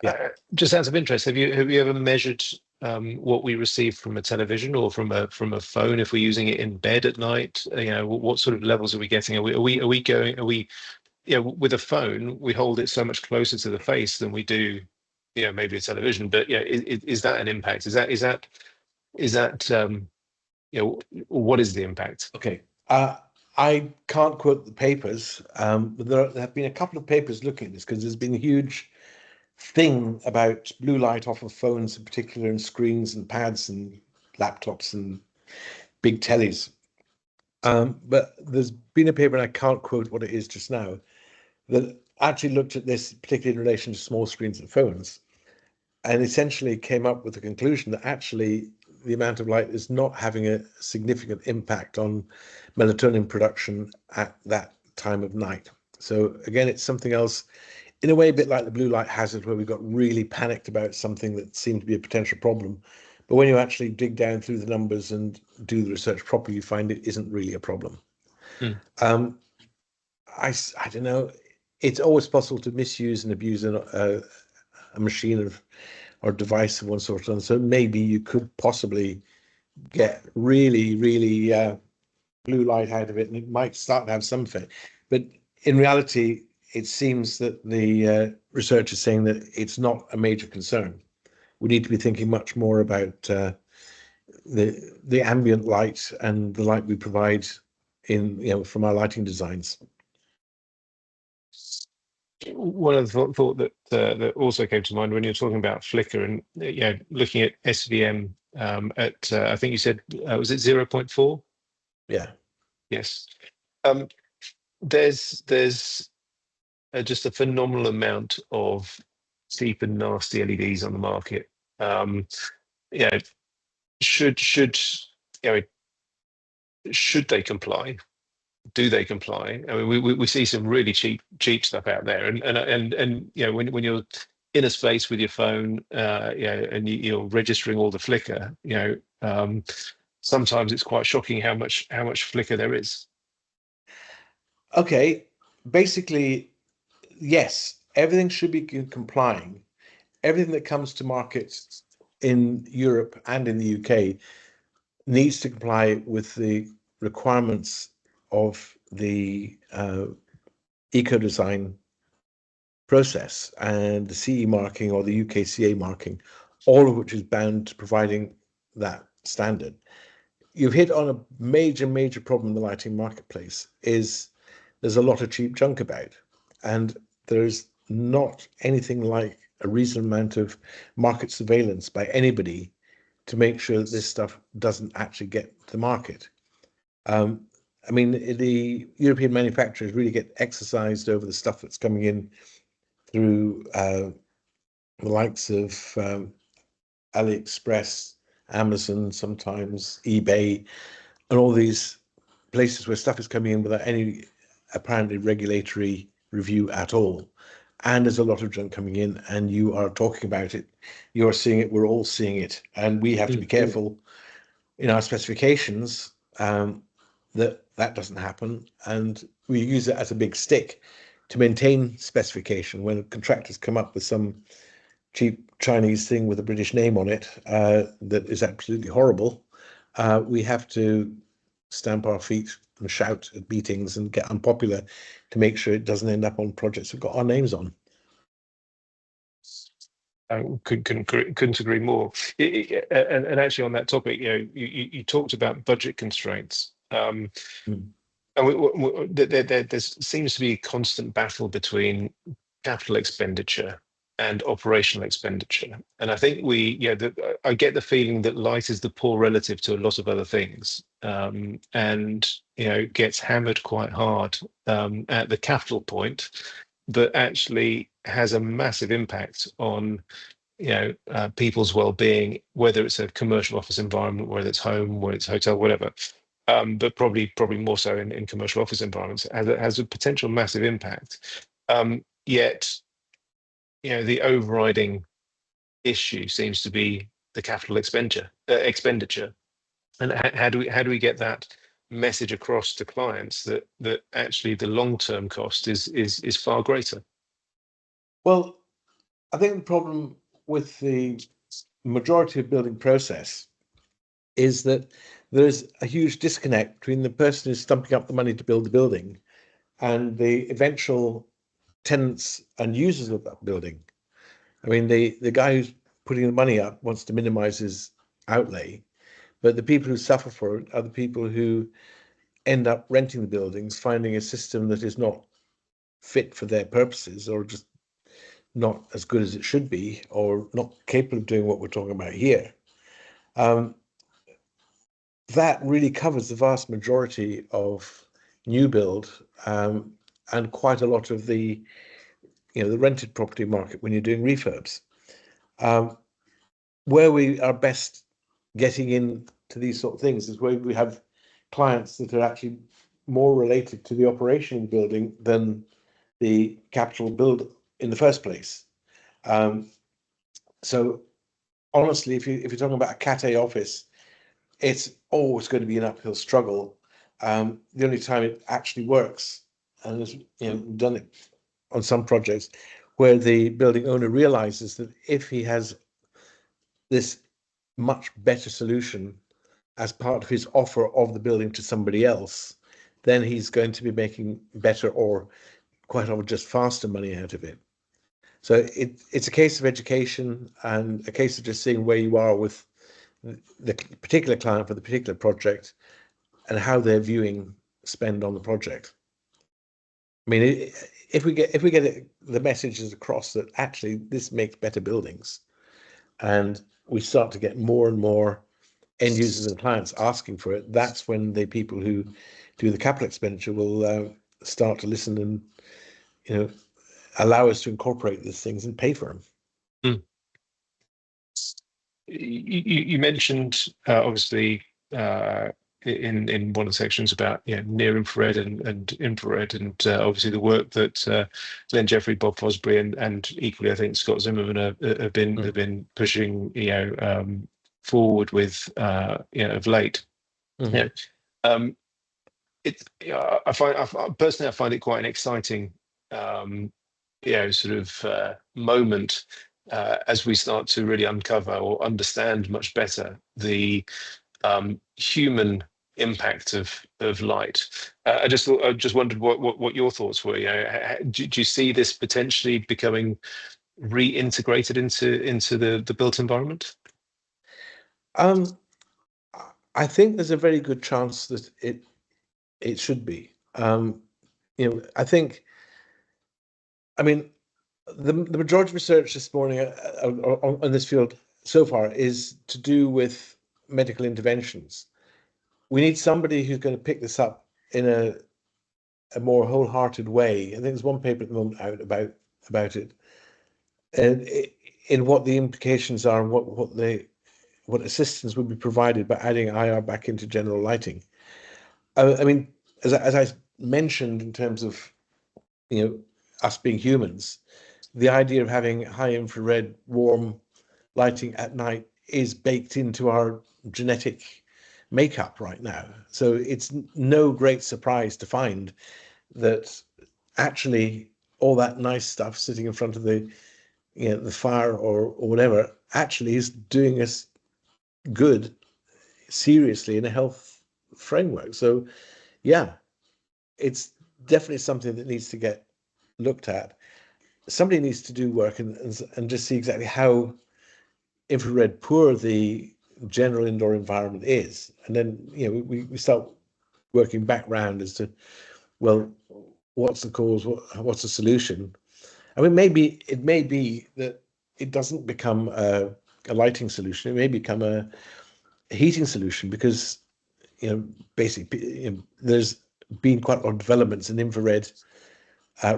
Yeah. Just out of interest, have you ever measured what we receive from a television or from a phone if we're using it in bed at night? What sort of levels are we getting? Are we going? With a phone, we hold it so much closer to the face than we do, maybe a television. But is that an impact? Is that what is the impact? Okay. I can't quote the papers, but there have been a couple of papers looking at this because there's been a huge thing about blue light off of phones in particular, and screens and pads and laptops and big tellies. But there's been a paper, and I can't quote what it is just now, that actually looked at this, particularly in relation to small screens and phones, and essentially came up with the conclusion that actually the amount of light is not having a significant impact on melatonin production at that time of night. So again, it's something else, in a way, a bit like the blue light hazard, where we got really panicked about something that seemed to be a potential problem. But when you actually dig down through the numbers and do the research properly, you find it isn't really a problem. I don't know. It's always possible to misuse and abuse a machine or device of one sort. And so maybe you could possibly get really, really blue light out of it, and it might start to have some effect. But in reality, it seems that the research is saying that it's not a major concern. We need to be thinking much more about the ambient light and the light we provide from our lighting designs. One of the thought that that also came to mind when you're talking about flicker and looking at SVM at I think you said was it 0.4? Yeah. Yes. There's just a phenomenal amount of cheap and nasty LEDs on the market. Should they comply? Do they comply? I mean, we see some really cheap stuff out there, and when you're in a space with your phone, and you're registering all the flicker, sometimes it's quite shocking how much flicker there is. Okay, basically, yes, everything should be complying. Everything that comes to market in Europe and in the UK needs to comply with the requirements of the eco-design process and the CE marking or the UKCA marking, all of which is bound to providing that standard. You've hit on a major problem in the lighting marketplace. Is there's a lot of cheap junk about, and there's not anything like a reasonable amount of market surveillance by anybody to make sure that this stuff doesn't actually get to the market. I mean, the European manufacturers really get exercised over the stuff that's coming in through the likes of AliExpress, Amazon, sometimes eBay, and all these places where stuff is coming in without any apparently regulatory review at all. And there's a lot of junk coming in, and you are talking about it. You're seeing it. We're all seeing it, and we have to be careful in our specifications that doesn't happen. And we use it as a big stick to maintain specification. When contractors come up with some cheap Chinese thing with a British name on it that is absolutely horrible, we have to stamp our feet and shout at meetings and get unpopular to make sure it doesn't end up on projects we've got our names on. Couldn't agree more. And actually, on that topic, you talked about budget constraints. And there seems to be a constant battle between capital expenditure and operational expenditure. And I think I get the feeling that light is the poor relative to a lot of other things, and gets hammered quite hard at the capital point, but actually has a massive impact on people's well-being, whether it's a commercial office environment, whether it's home, whether it's hotel, whatever. But probably more so in commercial office environments, has a potential massive impact. Yet, the overriding issue seems to be the capital expenditure. And how do we get that message across to clients that actually the long-term cost is far greater? Well, I think the problem with the majority of building process is that there's a huge disconnect between the person who's stumping up the money to build the building and the eventual tenants and users of that building. I mean, the guy who's putting the money up wants to minimize his outlay, but the people who suffer for it are the people who end up renting the buildings, finding a system that is not fit for their purposes, or just not as good as it should be, or not capable of doing what we're talking about here. That really covers the vast majority of new build, and quite a lot of the the rented property market when you're doing refurbs. Where we are best getting into these sort of things is where we have clients that are actually more related to the operation of the building than the capital build in the first place. So honestly, if you're talking about a Cat A office, it's always going to be an uphill struggle. The only time it actually works, and we've done it on some projects, where the building owner realizes that if he has this much better solution as part of his offer of the building to somebody else, then he's going to be making better, or quite often just faster, money out of it. So it's a case of education and a case of just seeing where you are with the particular client for the particular project and how they're viewing spend on the project. I mean, if we get the messages across that actually this makes better buildings, and we start to get more and more end users and clients asking for it, that's when the people who do the capital expenditure will start to listen and allow us to incorporate these things and pay for them. You mentioned obviously in one of the sections about near infrared and infrared, and obviously the work that Glenn Jeffrey, Bob Fosbury, and equally I think Scott Zimmerman have been pushing forward with of late. I find it quite an exciting sort of moment as we start to really uncover or understand much better the human impact of light. I just wondered what your thoughts were. Do you see this potentially becoming reintegrated into the built environment? I think there's a very good chance that it should be. I mean, the majority of research this morning on this field so far is to do with medical interventions. We need somebody who's going to pick this up in a more wholehearted way. I think there's one paper at the moment out about it, and in what the implications are and what assistance would be provided by adding IR back into general lighting. I mean, as I mentioned, in terms of us being humans, the idea of having high infrared warm lighting at night is baked into our genetic makeup right now. So it's no great surprise to find that actually all that nice stuff sitting in front of the the fire or whatever actually is doing us good seriously in a health framework. So yeah, it's definitely something that needs to get looked at. Somebody needs to do work and just see exactly how infrared poor the general indoor environment is, and then we start working back round as to, well, what's the cause, what's the solution. I mean, maybe it may be that it doesn't become a lighting solution. It may become a heating solution, because basically there's been quite a lot of developments in infrared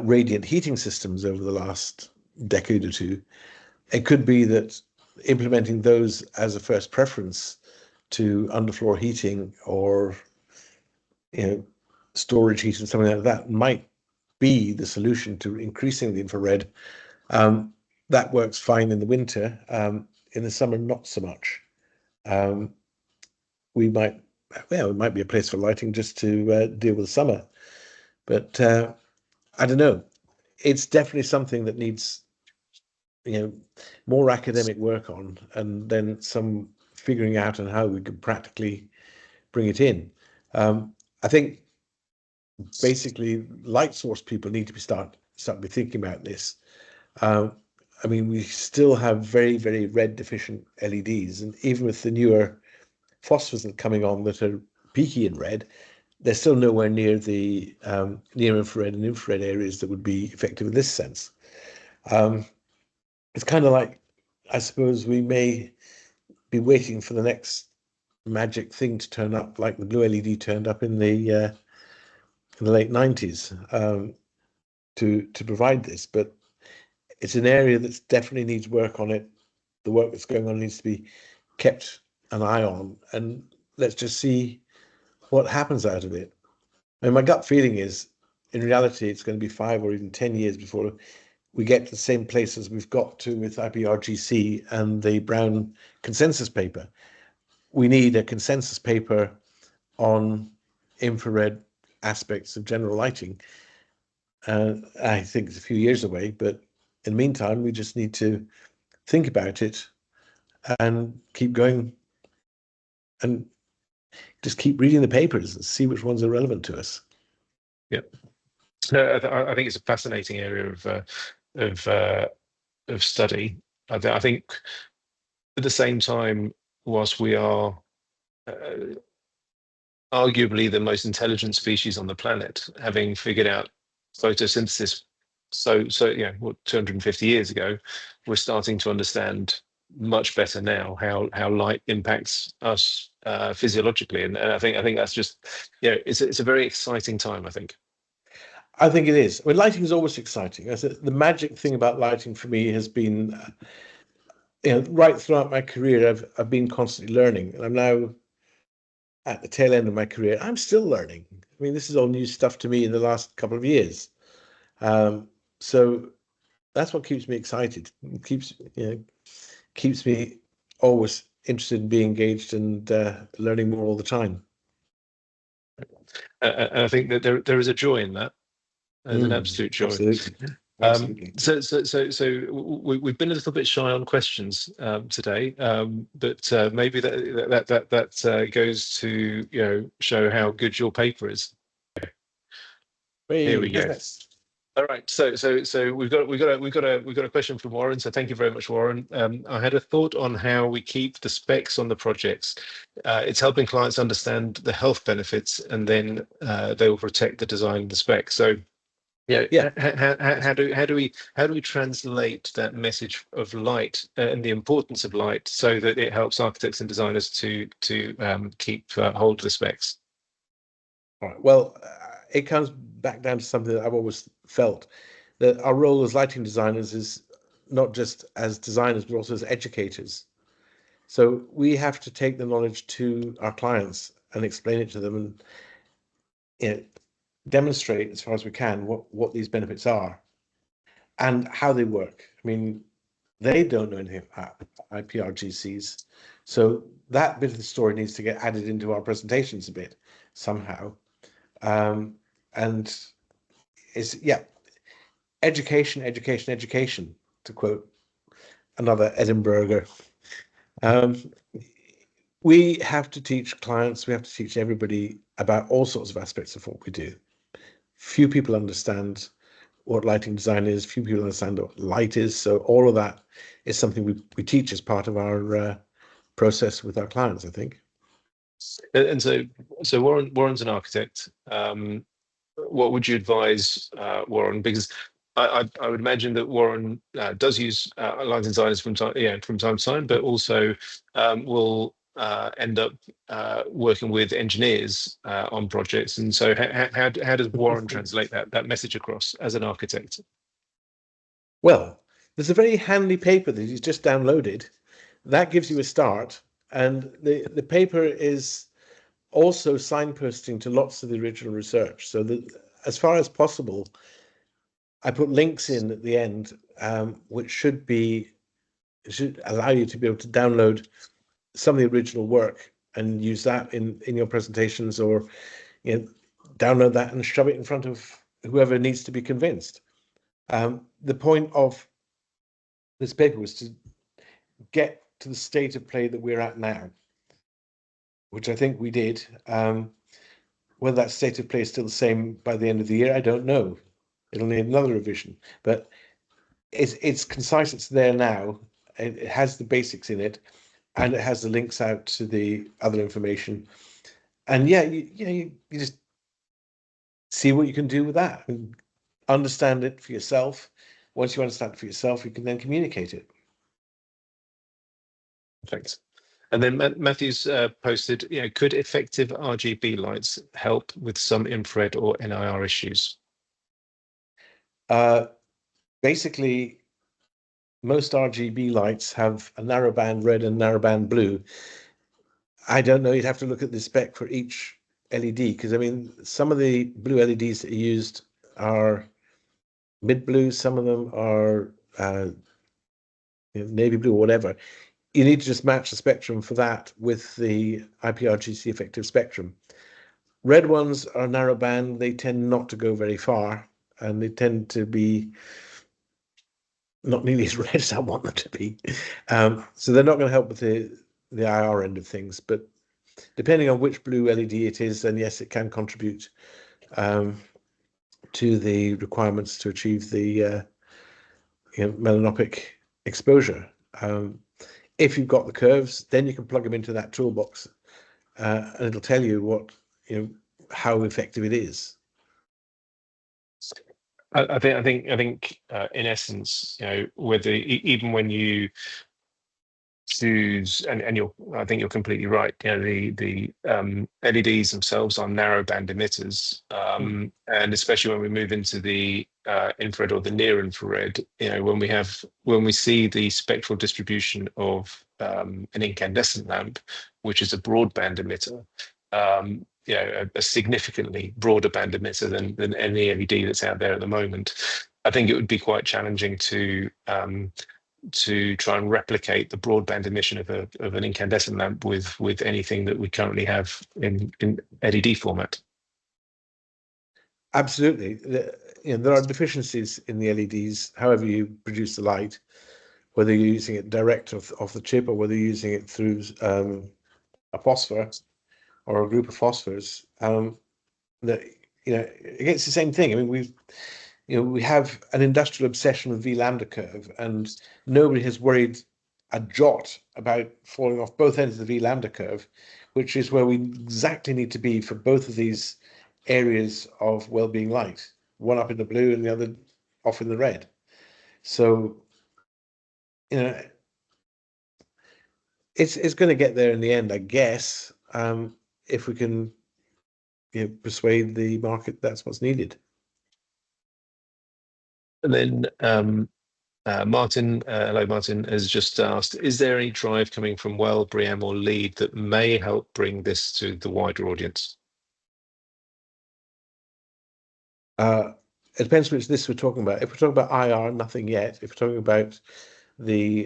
radiant heating systems over the last decade or two. It could be that implementing those as a first preference to underfloor heating or storage heating, something like that, might be the solution to increasing the infrared. That works fine in the winter. In the summer, not so much. It might be a place for lighting just to deal with summer. But I don't know. It's definitely something that needs more academic work on, and then some figuring out on how we could practically bring it in. I think basically light source people need to start thinking about this. I mean, we still have very, very red deficient LEDs, and even with the newer phosphorescent coming on that are peaky in red, they're still nowhere near the near infrared and infrared areas that would be effective in this sense. It's kind of like, I suppose we may be waiting for the next magic thing to turn up, like the blue LED turned up in the late 90s, to provide this. But it's an area that definitely needs work on it. The work that's going on needs to be kept an eye on, and let's just see what happens out of it. I mean, my gut feeling is, in reality, it's going to be 5 or even 10 years before we get to the same place as we've got to with IPRGC and the Brown consensus paper. We need a consensus paper on infrared aspects of general lighting. I think it's a few years away, but in the meantime, we just need to think about it and keep going and just keep reading the papers and see which ones are relevant to us. Yeah, no, I think it's a fascinating area of study. I think at the same time, whilst we are arguably the most intelligent species on the planet, having figured out photosynthesis so 250 years ago, we're starting to understand much better now how light impacts us physiologically, and I think that's just it's a very exciting time, I think. I think it is. I mean, lighting is always exciting. The magic thing about lighting for me has been, right throughout my career, I've been constantly learning, and I'm now at the tail end of my career. I'm still learning. I mean, this is all new stuff to me in the last couple of years. So that's what keeps me excited. It keeps me always interested in being engaged and learning more all the time. And I think that there is a joy in that. There's an absolute joy. Absolutely. Absolutely. So we've been a little bit shy on questions today, but maybe that goes to show how good your paper is. Here we go. Business. All right, so we've got a question from Warren. So thank you very much, Warren. I had a thought on how we keep the specs on the projects. It's helping clients understand the health benefits, and then they will protect the design and the spec. So Yeah. how do we translate that message of light and the importance of light so that it helps architects and designers to keep hold of the specs? All right. Well, it comes back down to something that I've always felt, that our role as lighting designers is not just as designers, but also as educators. So we have to take the knowledge to our clients and explain it to them, and demonstrate as far as we can what these benefits are and how they work. I mean, they don't know anything about IPRGCs, so that bit of the story needs to get added into our presentations a bit somehow. And is, yeah, education, education, education, to quote another Edinburgher. We have to teach clients, we have to teach everybody about all sorts of aspects of what we do. Few people understand what lighting design is, few people understand what light is. So all of that is something we teach as part of our process with our clients, I think. And so Warren's an architect. What would you advise Warren? Because I would imagine that Warren does use lighting designers from time to time, but also will end up working with engineers on projects. And so how does Warren translate that message across as an architect? Well, there's a very handy paper that he's just downloaded. That gives you a start. And the paper is also signposting to lots of the original research. So that as far as possible, I put links in at the end, which should allow you to be able to download some of the original work and use that in your presentations, or download that and shove it in front of whoever needs to be convinced. The point of this paper was to get to the state of play that we're at now, which I think we did. Whether that state of play is still the same by the end of the year, I don't know. It'll need another revision, but it's concise. It's there now. It has the basics in it, and it has the links out to the other information. And yeah, you just see what you can do with that and understand it for yourself. Once you understand it for yourself, you can then communicate it. Thanks. And then Matthew's posted, could effective RGB lights help with some infrared or NIR issues? Basically, most RGB lights have a narrowband red and narrowband blue. I don't know, you'd have to look at the spec for each LED, because I mean, some of the blue LEDs that are used are mid blue, some of them are navy blue or whatever. You need to just match the spectrum for that with the IPRGC effective spectrum. Red ones are narrowband, they tend not to go very far, and they tend to be not nearly as red as I want them to be. So they're not going to help with the IR end of things, but depending on which blue LED it is, then yes, it can contribute to the requirements to achieve the melanopic exposure. If you've got the curves, then you can plug them into that toolbox, and it'll tell you what how effective it is. I think in essence, whether even when you choose, and I think you're completely right. The LEDs themselves are narrowband emitters, and especially when we move into the infrared or the near infrared, when we see the spectral distribution of an incandescent lamp, which is a broadband emitter. A significantly broader band emitter than any LED that's out there at the moment. I think it would be quite challenging to try and replicate the broadband emission of an incandescent lamp with anything that we currently have in LED format. Absolutely, there are deficiencies in the LEDs. However you produce the light, whether you're using it direct off the chip or whether you're using it through a phosphor or a group of phosphors, it's the same thing. I mean, we have an industrial obsession with V lambda curve, and nobody has worried a jot about falling off both ends of the V lambda curve, which is where we exactly need to be for both of these areas of well-being light, one up in the blue and the other off in the red. So, it's going to get there in the end, I guess, if we can persuade the market that's what's needed. And then Martin, hello Martin, has just asked, is there any drive coming from Well, Briam or Lead that may help bring this to the wider audience? It depends which this we're talking about. If we're talking about IR, nothing yet. If we're talking about the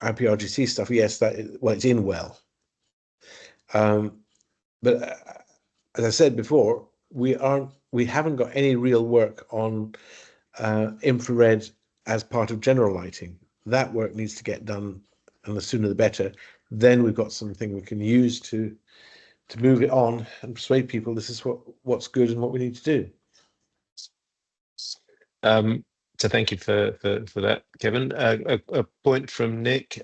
IPRGC stuff, yes, it's in Well. But as I said before, we're we haven't got any real work on infrared as part of general lighting. That work needs to get done, and the sooner the better. Then we've got something we can use to move it on and persuade people this is what's good and what we need to do. So thank you for that, Kevin. A point from Nick.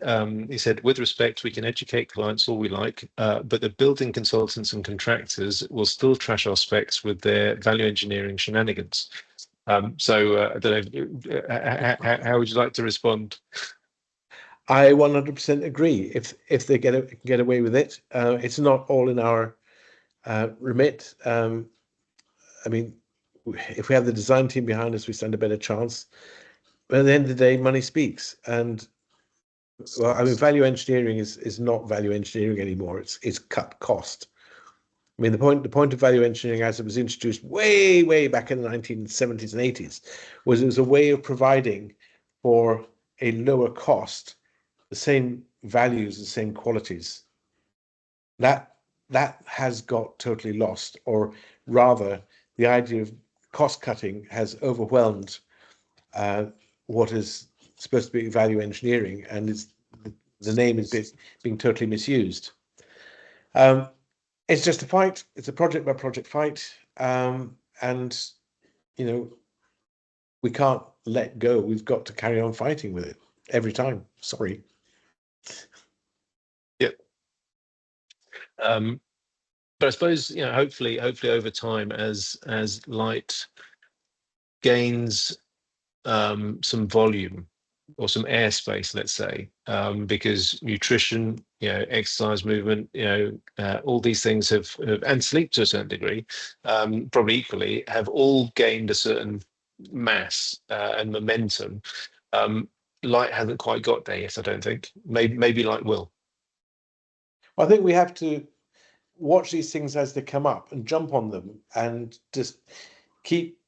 He said, with respect, we can educate clients all we like, but the building consultants and contractors will still trash our specs with their value engineering shenanigans. So I don't know, how would you like to respond? I 100% agree. If they get away with it, it's not all in our remit. I mean, if we have the design team behind us, we stand a better chance. But at the end of the day, money speaks. And well, I mean, value engineering is not value engineering anymore. It's cut cost. I mean, the point of value engineering, as it was introduced way back in the 1970s and 80s, was it was a way of providing for a lower cost the same values, the same qualities. That has got totally lost, or rather, the idea of cost cutting has overwhelmed what is supposed to be value engineering, and the name is being totally misused. It's just a fight. It's a project by project fight, and you know, we can't let go. We've got to carry on fighting with it every time. Sorry. Yep. But I suppose, you know, hopefully over time, as light gains some volume or some airspace, let's say, because nutrition, you know, exercise, movement, you know, all these things have, and sleep to a certain degree, probably equally, have all gained a certain mass and momentum. Light hasn't quite got there yet, I don't think. Maybe light will. I think we have to watch these things as they come up and jump on them and just keep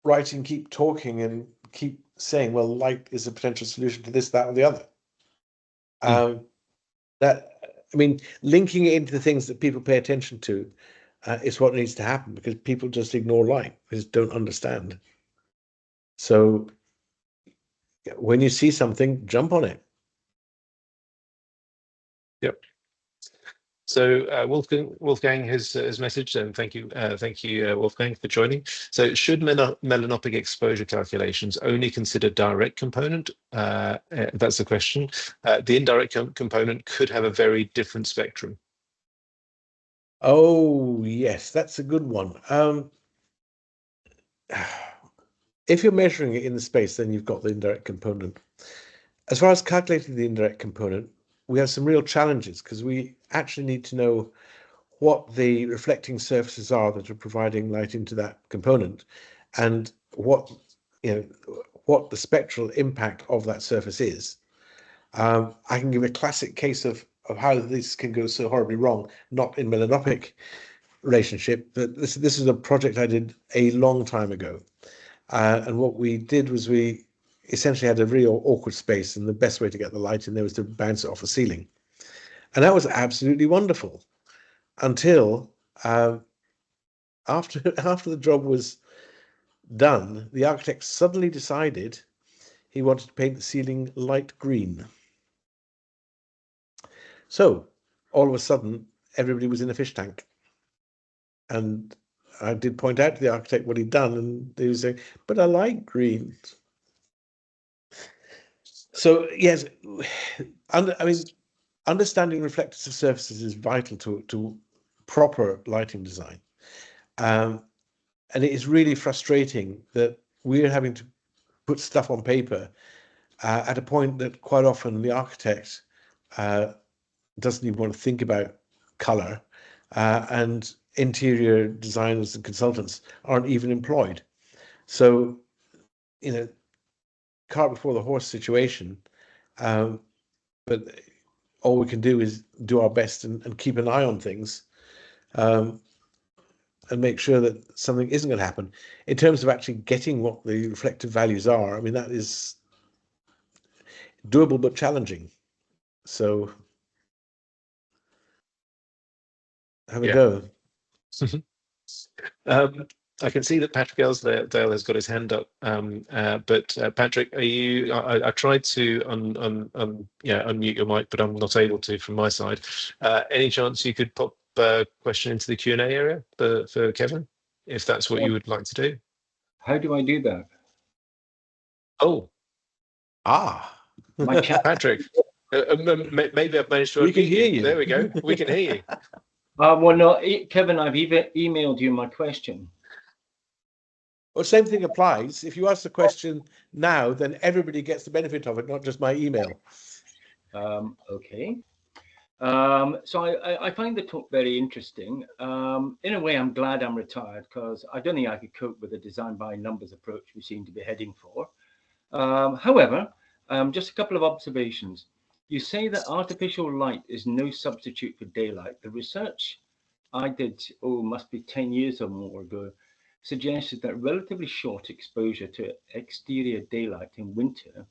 writing, keep talking, and keep saying, well, light is a potential solution to this, that, or the other. I mean, linking it into the things that people pay attention to is what needs to happen, because people just ignore light, they just don't understand. So when you see something, jump on it. Yep. So Wolfgang has his message, and thank you, Wolfgang, for joining. So should melanopic exposure calculations only consider direct component? That's the question. The indirect component could have a very different spectrum. Oh, yes, that's a good one. If you're measuring it in the space, then you've got the indirect component. As far as calculating the indirect component, we have some real challenges, because we actually need to know what the reflecting surfaces are that are providing light into that component, and what the spectral impact of that surface is. I can give a classic case of how this can go so horribly wrong, not in melanopic relationship, but this is a project I did a long time ago. And what we did was we essentially had a real awkward space, and the best way to get the light in there was to bounce it off the ceiling. And that was absolutely wonderful, until after the job was done, the architect suddenly decided he wanted to paint the ceiling light green. So all of a sudden, everybody was in a fish tank. And I did point out to the architect what he'd done, and he was saying, but I like green. So yes, I mean, understanding reflective surfaces is vital to proper lighting design. And it is really frustrating that we're having to put stuff on paper at a point that quite often the architect doesn't even want to think about color, and interior designers and consultants aren't even employed. So, you know, cart before the horse situation. But all we can do is do our best and keep an eye on things, and make sure that something isn't going to happen. In terms of actually getting what the reflective values are, I mean, that is doable but challenging. So have a go. I can see that Patrick Elsdale has got his hand up, but Patrick, are you? I tried to unmute your mic, but I'm not able to from my side. Any chance you could pop a question into the Q&A area for Kevin, if that's what you would like to do? How do I do that? Oh, My chat. Patrick, maybe I've managed to We can unmute hear you. you. There we go. We can hear you. Well, no, Kevin, I've emailed you my question. Well, same thing applies. If you ask the question now, then everybody gets the benefit of it, not just my email. Okay. So I find the talk very interesting. In a way, I'm glad I'm retired, because I don't think I could cope with the design by numbers approach we seem to be heading for. However, just a couple of observations. You say that artificial light is no substitute for daylight. The research I did, must be 10 years or more ago, suggested that relatively short exposure to exterior daylight in winter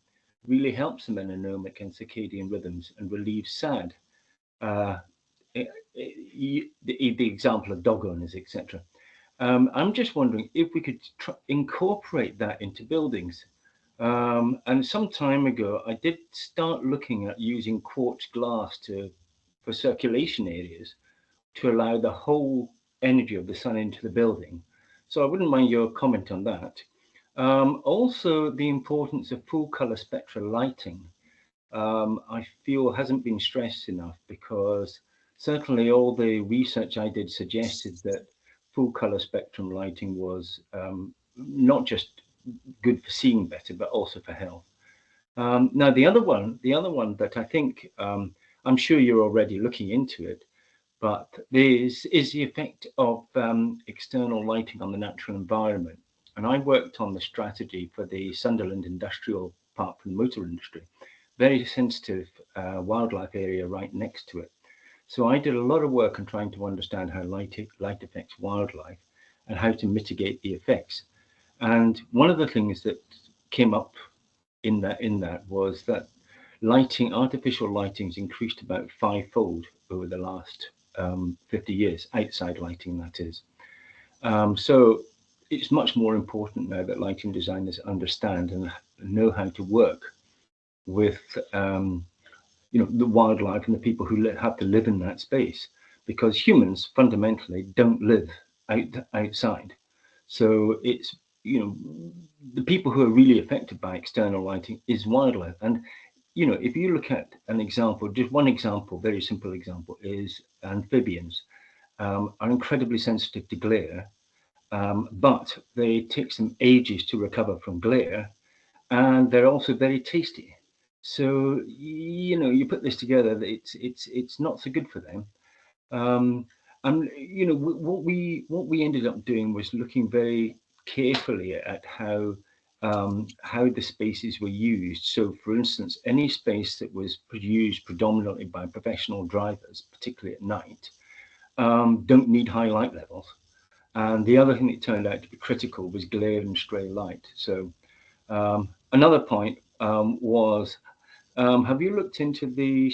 really helps the melanemic and circadian rhythms and relieves SAD. The example of dog owners, etc. I'm just wondering if we could incorporate that into buildings. And some time ago, I did start looking at using quartz glass for circulation areas to allow the whole energy of the sun into the building. So I wouldn't mind your comment on that. Also, the importance of full color spectral lighting, I feel hasn't been stressed enough, because certainly all the research I did suggested that full color spectrum lighting was not just good for seeing better, but also for health. Now, the other one that I think, I'm sure you're already looking into it, but is the effect of external lighting on the natural environment. And I worked on the strategy for the Sunderland industrial park for the motor industry, very sensitive wildlife area right next to it. So I did a lot of work on trying to understand how light affects wildlife and how to mitigate the effects. And one of the things that came up in that was that artificial lighting has increased about 5-fold over the last 50 years, outside lighting, that is. So it's much more important now that lighting designers understand and know how to work with the wildlife and the people who have to live in that space, because humans fundamentally don't live outside. So it's, the people who are really affected by external lighting is wildlife. And if you look at an example, just one example, very simple example, is amphibians are incredibly sensitive to glare, but it takes them ages to recover from glare, and they're also very tasty. So you put this together, it's not so good for them. And what we ended up doing was looking very carefully at how the spaces were used. So, for instance, any space that was used predominantly by professional drivers, particularly at night, don't need high light levels. And the other thing that turned out to be critical was glare and stray light. So another point was, have you looked into the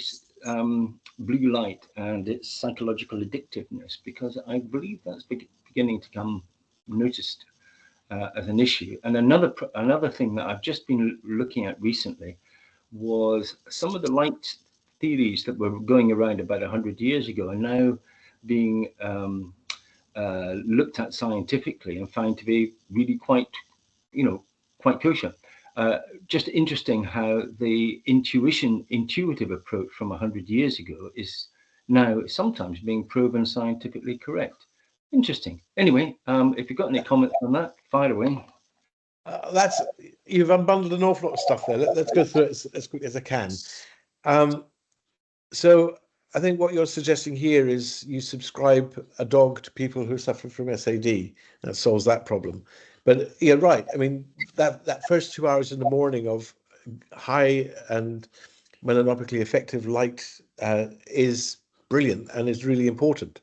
blue light and its psychological addictiveness? Because I believe that's beginning to come noticed as an issue. And another thing that I've just been looking at recently was some of the light theories that were going around about 100 years ago are now being looked at scientifically and found to be really quite kosher. Just interesting how the intuitive approach from 100 years ago is now sometimes being proven scientifically correct. Interesting. Anyway, if you've got any comments on that, fire away. You've unbundled an awful lot of stuff there. Let's go through it as quick as I can. So I think what you're suggesting here is you subscribe a dog to people who suffer from SAD. That solves that problem. But you're right. I mean, that first 2 hours in the morning of high and melanopically effective light is brilliant and is really important.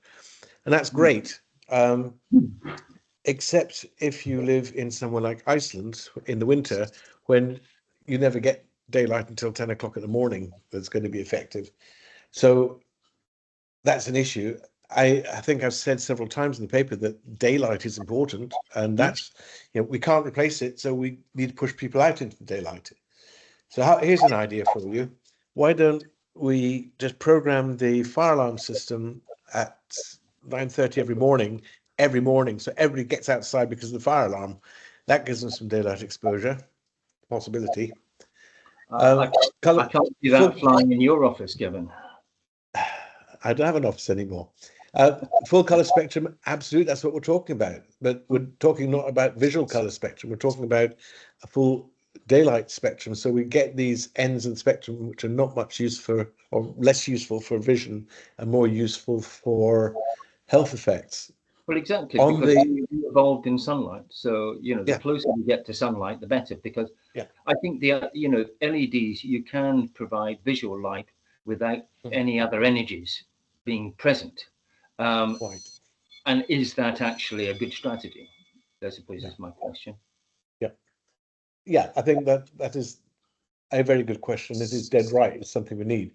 And that's great. Except if you live in somewhere like Iceland in the winter, when you never get daylight until 10 o'clock in the morning, that's going to be effective. So that's an issue. I think I've said several times in the paper that daylight is important, and that's, we can't replace it, so we need to push people out into the daylight. So here's an idea for you. Why don't we just program the fire alarm system at 9:30 every morning, so everybody gets outside because of the fire alarm. That gives them some daylight exposure, possibility. I can't see that flying in your office, Kevan. I don't have an office anymore. Full color spectrum, absolute. That's what we're talking about. But we're talking not about visual color spectrum. We're talking about a full daylight spectrum. So we get these ends in the spectrum which are not much use for, or less useful for vision, and more useful for health effects. Well, exactly, because we evolved in sunlight. So, the closer we get to sunlight, the better. Because I think LEDs, you can provide visual light without any other energies being present. And is that actually a good strategy? I suppose is my question. Yeah, I think that is a very good question. It is dead right. It's something we need.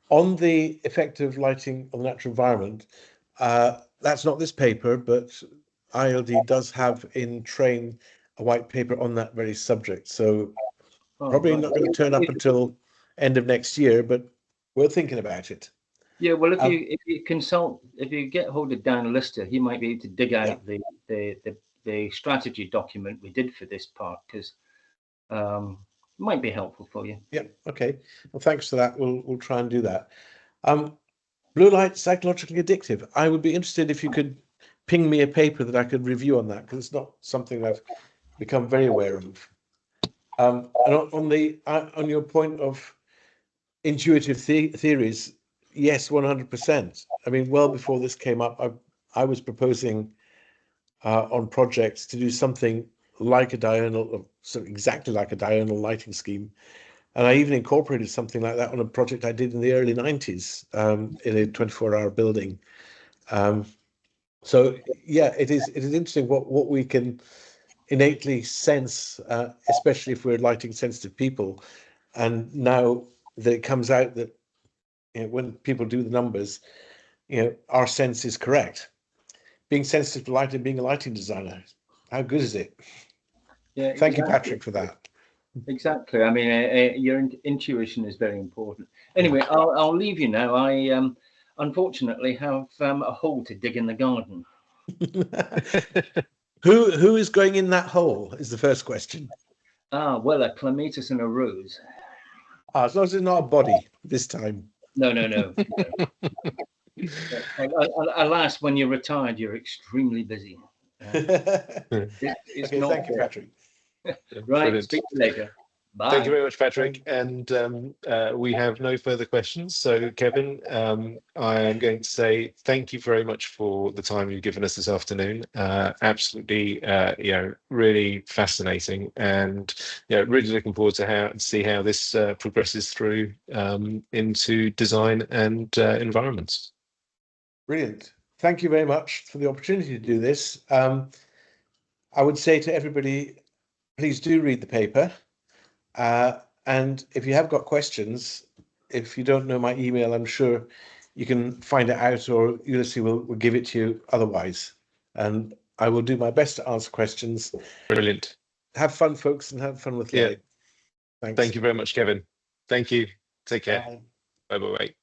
On the effective lighting of the natural environment, that's not this paper, but IALD does have in train a white paper on that very subject. So probably not going to turn up until end of next year, but we're thinking about it. Yeah, well, if you get hold of Dan Lister, he might be able to dig out the strategy document we did for this part, because it might be helpful for you. Yeah. Okay. Well, thanks for that. We'll try and do that. Blue light psychologically addictive. I would be interested if you could ping me a paper that I could review on that, because it's not something I've become very aware of. And on your point of intuitive theories, yes, 100%. I mean, well before this came up, I was proposing on projects to do something like a diurnal, so exactly like a diurnal lighting scheme. And I even incorporated something like that on a project I did in the early 90s in a 24-hour building. So yeah, it is interesting what we can innately sense, especially if we're lighting sensitive people. And now that it comes out that when people do the numbers, our sense is correct. Being sensitive to light and being a lighting designer, how good is it? Yeah. Thank you, Patrick, for that. Exactly. I mean, your intuition is very important. Anyway, I'll leave you now. I unfortunately have a hole to dig in the garden. Who is going in that hole is the first question. Well, a clematis and a rose. As long as it's not a body this time. No. Alas, when you're retired, you're extremely busy. It's okay, thank you, Patrick. Right, Brilliant. speak to you later. Bye. Thank you very much, Patrick. And we have no further questions. So, Kevan, I am going to say thank you very much for the time you've given us this afternoon. Absolutely, really fascinating, and really looking forward to see how this progresses through into design and environments. Brilliant. Thank you very much for the opportunity to do this. I would say to everybody, please do read the paper. And if you have got questions, if you don't know my email, I'm sure you can find it out, or Ulysse will give it to you otherwise. And I will do my best to answer questions. Brilliant. Have fun, folks, and have fun with light. Thanks. Thank you very much, Kevan. Thank you. Take care. Bye. Bye.